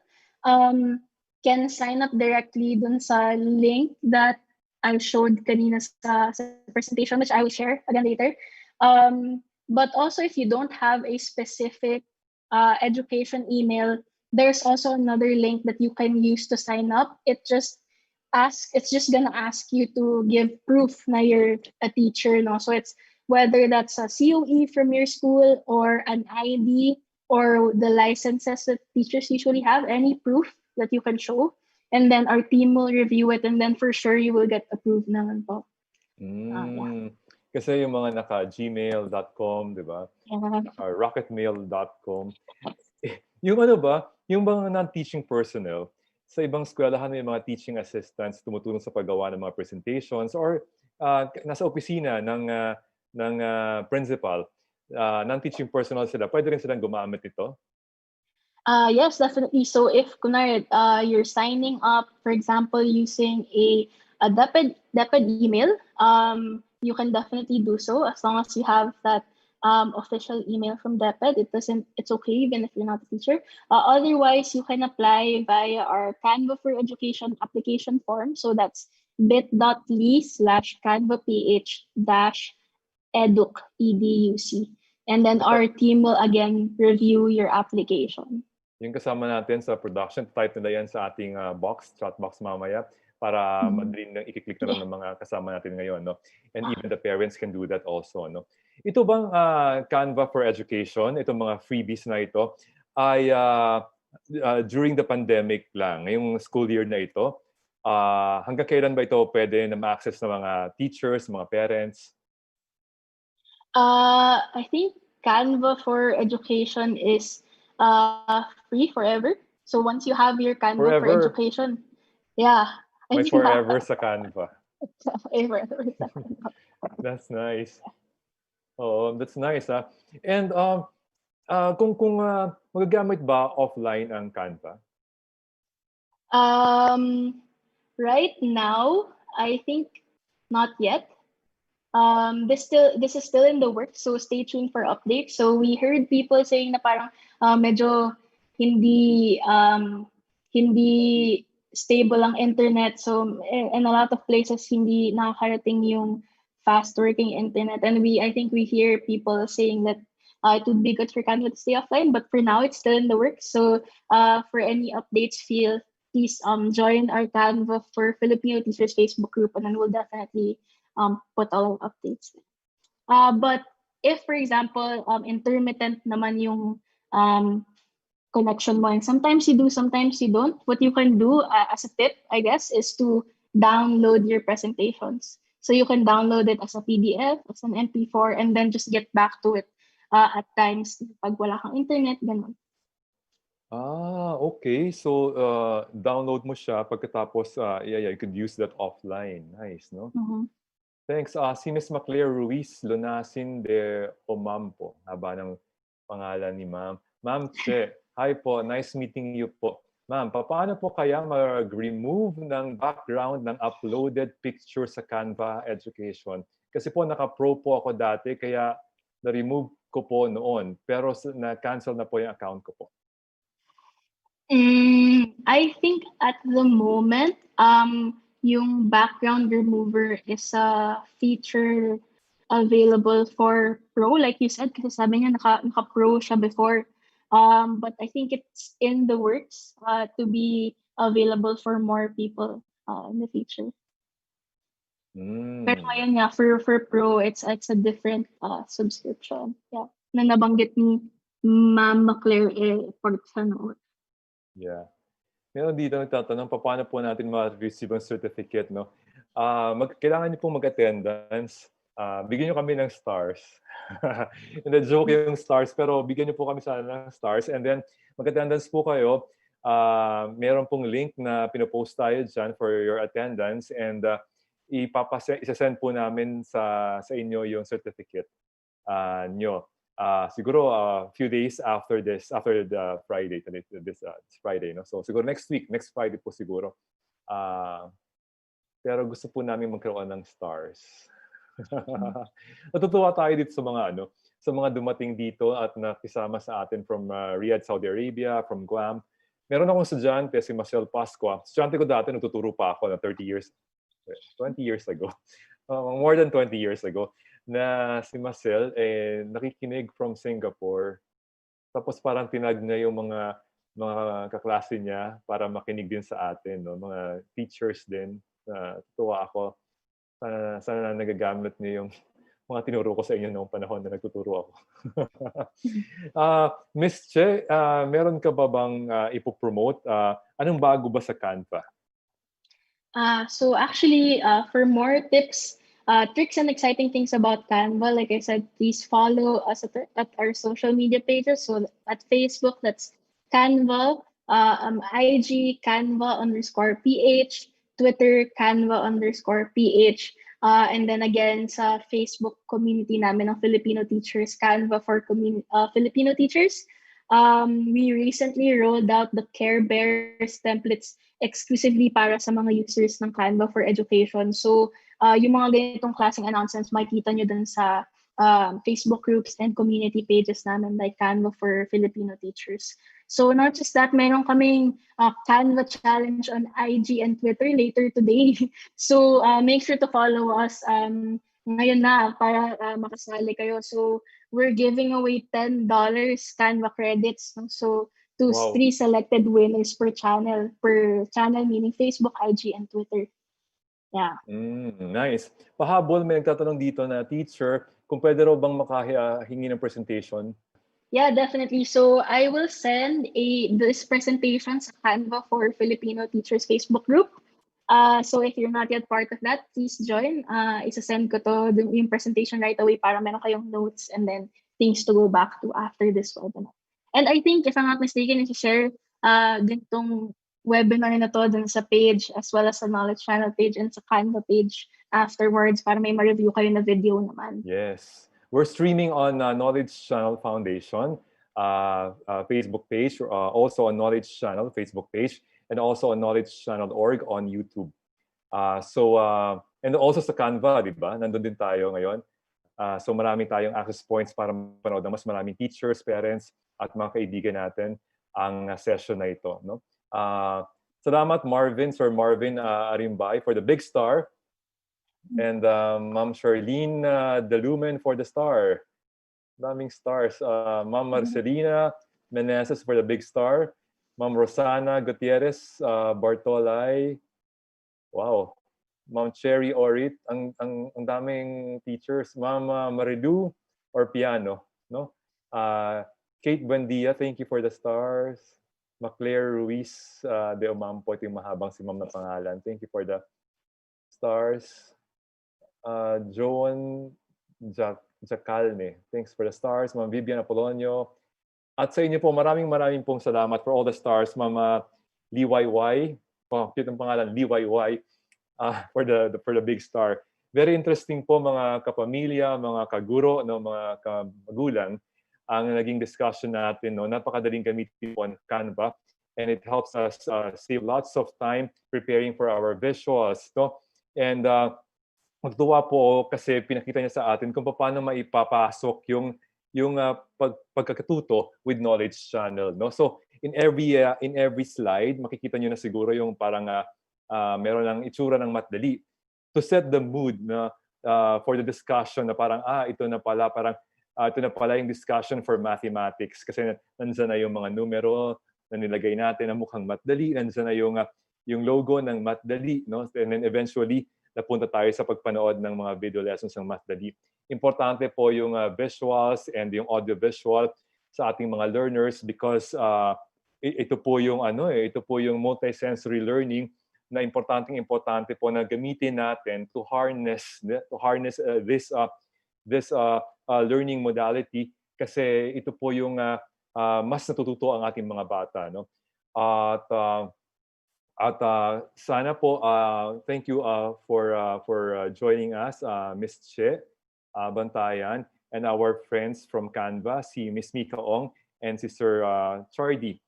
um, can sign up directly dun sa link that I showed kanina sa presentation, which I will share again later. But also, if you don't have a specific education email, there's also another link that you can use to sign up. It's just gonna ask you to give proof na you're a teacher, no? So it's whether that's a COE from your school or an ID or the licenses that teachers usually have, any proof that you can show. And then our team will review it, and then for sure you will get approved naman po. Yeah. Kasi yung mga naka-gmail.com, di ba? Rocketmail.com. Yung ano ba, yung mga non-teaching personnel, sa ibang eskwelahan may mga teaching assistants tumutulong sa paggawa ng mga presentations or nasa opisina ng principal, non-teaching personnel sila, pwede rin silang gumamit ito? Yes, definitely. So if kunwari, you're signing up, for example, using a DepEd email, you can definitely do so as long as you have that official email from DepEd. It's okay even if you're not a teacher. Otherwise, you can apply via our Canva for Education application form. So that's bit.ly/canvaph-educ. And then our team will again review your application. Yung kasama natin sa production, type nila yan sa ating chat box mamaya para madali nang i-click na lang ng mga kasama natin ngayon, no? And even the parents can do that also, no? Ito bang Canva for Education, itong mga freebies na ito, ay during the pandemic lang, ngayong school year na ito, hanggang kailan ba ito pwede na ma-access ng mga teachers, mga parents? I think Canva for Education is free forever. So once you have your Canva for Education, yeah. May forever sa Canva. Forever sa Canva. That's nice. Oh, that's nice, ha? And kung magagamit ba offline ang Canva? Right now, I think not yet. This is still in the works, so stay tuned for updates. So we heard people saying na parang medyo hindi stable ang internet. So in a lot of places hindi nakakarating yung fast working internet, and I think we hear people saying that it would be good for Canva to stay offline, but for now it's still in the works. So for any updates, please join our Canva for Filipino Teachers Facebook group, and then we'll definitely put all our updates. But if, for example, intermittent naman yung connection mo, and sometimes you do, sometimes you don't, what you can do as a tip, I guess, is to download your presentations. So you can download it as a PDF, as an MP4, and then just get back to it at times pag wala kang internet, ganun. Okay. So, download mo siya pagkatapos, you could use that offline. Nice, no? Thanks. Si Ms. Maclaire Ruiz Lunasin de Omampo. Haba ng pangalan ni Ma'am. Ma'am Che, hi po. Nice meeting you po. Ma'am, paano po kaya mag-remove ng background ng uploaded picture sa Canva Education? Kasi po naka-pro po ako dati, kaya na-remove ko po noon. Pero na-cancel na po yung account ko po. I think at the moment, yung background remover is a feature available for Pro, like you said, kasi sabi niya naka-Pro siya before. But I think it's in the works to be available for more people in the future. Pero ngayon nga, for Pro, it's a different subscription. Yeah. Na nabanggit ni Ma'am Maclaire for noon. Yeah. Meron dito nagtatanong, paano po natin ma-receive ang certificate, no? Kailangan niyo pong mag-attendance. Bigyan niyo kami ng stars. Hindi, joke yung stars, pero bigyan niyo po kami sana ng stars. And then, mag-attendance po kayo. meron pong link na pinopost tayo dyan for your attendance, and isasend po namin sa inyo yung certificate nyo. Siguro a few days after the Friday, this Friday, no? So siguro next Friday po siguro. Pero gusto po namin magkaroon ng stars. Natutuwa tayo dito sa mga dumating dito at nakisama sa atin from Riyadh, Saudi Arabia, from Guam. Meron akong estudyante, si Marcel Pascua. Estudyante ko dati, nagtuturo pa ako na 20 years ago. More than 20 years ago, na si Marcel nakikinig from Singapore. Tapos parang tinag niya yung mga kaklase niya para makinig din sa atin, no? Mga teachers din. Tuwa ako. Sana nagagamit niyo yung mga tinuro ko sa inyo noong panahon na nagtuturo ako. Miss Che, meron ka ba bang ipopromote? Anong bago ba sa Canva? So actually, for more tips, tricks and exciting things about Canva, like I said, please follow us at our social media pages. So at Facebook, that's Canva, IG, Canva_PH, Twitter, Canva_PH, and then again sa Facebook community namin ng Filipino teachers, Canva for Filipino teachers. We recently rolled out the Care Bears templates exclusively para sa mga users ng Canva for Education. So, yung mga ganitong klaseng announcements, makikita nyo dun sa Facebook groups and community pages namin like Canva for Filipino teachers. So, not just that, meron kaming Canva challenge on IG and Twitter later today. So, make sure to follow us ngayon na para makasali kayo. So, we're giving away $10 Canva credits. No? So, to 3 selected winners per channel, meaning Facebook, IG, and Twitter. Yeah. Nice. Pahabol, may nagtatanong dito na teacher, kung pwede raw bang makahingi ng presentation? Yeah, definitely. So I will send this presentation sa Canva for Filipino Teachers Facebook group. So if you're not yet part of that, please join. Isa-send ko to yung presentation right away para meron kayong notes and then things to go back to after this webinar. And I think, if I'm not mistaken, i-share din tong webinar na to dun sa page as well as sa Knowledge Channel page and sa Canva page afterwards para may ma-review kayo na video naman. Yes. We're streaming on Knowledge Channel Foundation Facebook page, also on Knowledge Channel Facebook page, and also on knowledgechannel.org on YouTube. And also sa Canva, di ba? Nandun din tayo ngayon. So marami tayong access points para mapanood ng mas maraming teachers, parents, at mga kaibigan natin ang session na ito. No? Salamat Sir Marvin Arimbay for the big star. And Ma'am Charlene Diliman for the star. Daming stars. Ma'am Marcelina Meneses for the big star. Ma'am Rosana Gutierrez Bartolay. Wow. Ma'am Cherry Orit. Ang daming teachers. Ma'am Marilu or piano. No? Kate Buendia, thank you for the stars. Maclaire Ruiz de Omampo, ito yung mahabang si Ma'am na pangalan. Thank you for the stars. Joan Jacalne, thanks for the stars. Ma'am Vivian Apolonio. At sa inyo po, maraming pong salamat for all the stars. Ma'am Liwayway, cute ang pangalan, Liwayway, for the big star. Very interesting po mga kapamilya, mga kaguro, no, mga kamagulang, ang naging discussion natin. No? Napakadaling gamitin po ang Canva, and it helps us save lots of time preparing for our visuals. No? And magtuwa po kasi pinakita niya sa atin kung paano maipapasok yung pagkakatuto with Knowledge Channel. No? So in every slide, makikita niyo na siguro yung parang meron ng itsura ng matdali to set the mood na for the discussion na parang ito na pala yung discussion for mathematics kasi nandiyan na yung mga numero na nilagay natin na mukhang matdali, nandiyan na yung logo ng matdali, no? And then eventually napunta tayo sa pagpanood ng mga video lessons ng matdali. Importante po yung visuals and yung audio visual sa ating mga learners because ito po yung multisensory learning na importante po na gamitin natin to harness this learning modality kasi ito po yung mas natututo ang ating mga bata, no? At sana po, thank you for joining us, Ms. Che Bantayan, and our friends from Canva, si Ms. Mika Ong and si Sir Chardy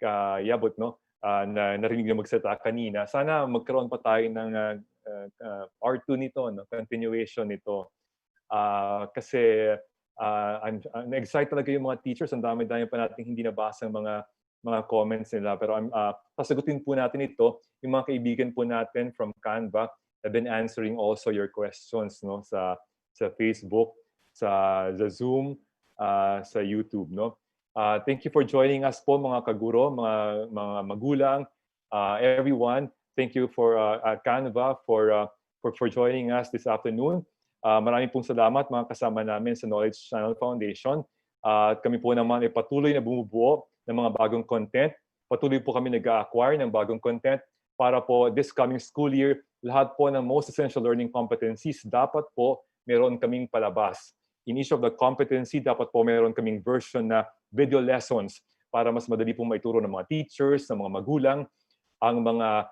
Kayabot, no? Na narinig na magsalita kanina. Sana magkaroon pa tayo ng part 2 nito, no? Continuation nito. Kasi I'm excited talaga yung mga teachers. Ang dami-dami pa natin hindi nabasang mga comments nila. Pero pasagutin po natin ito. Yung mga kaibigan po natin from Canva have been answering also your questions, no? Sa Facebook, sa Zoom, sa YouTube, no? Thank you for joining us po, mga kaguro, mga magulang, everyone. Thank you for Canva for joining us this afternoon. Maraming pong salamat, mga kasama namin sa Knowledge Channel Foundation. Kami po naman ay patuloy na bumubuo ng mga bagong content. Patuloy po kami nag-acquire ng bagong content para po this coming school year, lahat po ng most essential learning competencies dapat po meron kaming palabas. In each of the competency, dapat po meron kaming version na video lessons para mas madali pong maituro ng mga teachers, ng mga magulang, ang mga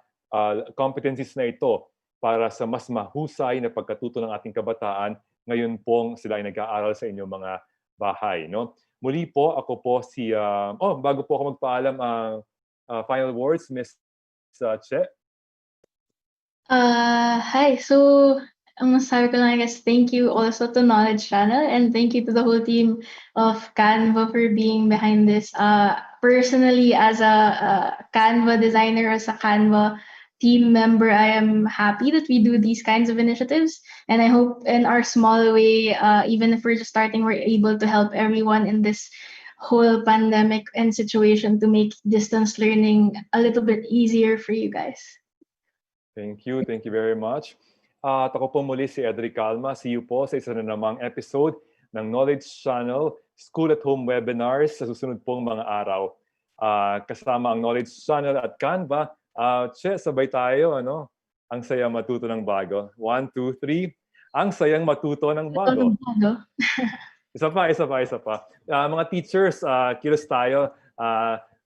competencies na ito para sa mas mahusay na pagkatuto ng ating kabataan ngayon pong sila ay nag-aaral sa inyong mga bahay, no? Muli po, ako po si... bago po ako magpaalam, final words, Ms. Che. Hi. So, ang masasabi ko lang, I guess, thank you also to Knowledge Channel and thank you to the whole team of Canva for being behind this. Personally, as a Canva designer, as a Canva team member, I am happy that we do these kinds of initiatives. And I hope in our small way, even if we're just starting, we're able to help everyone in this whole pandemic and situation to make distance learning a little bit easier for you guys. Thank you. Thank you very much. At ako po muli si Edric Calma. See you po sa isa na namang episode ng Knowledge Channel School at Home Webinars sa susunod pong mga araw. Kasama ang Knowledge Channel at Canva. Che, sabay tayo, ano? Ang saya matuto ng bago. 1, 2, 3. Ang sayang matuto ng bago. Isa pa. Mga teachers, kilos tayo.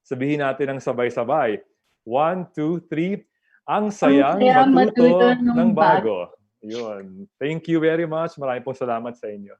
Sabihin natin ang sabay-sabay. 1, 2, 3. Ang sayang matuto ng bago. Yun. Thank you very much. Maraming pong salamat sa inyo.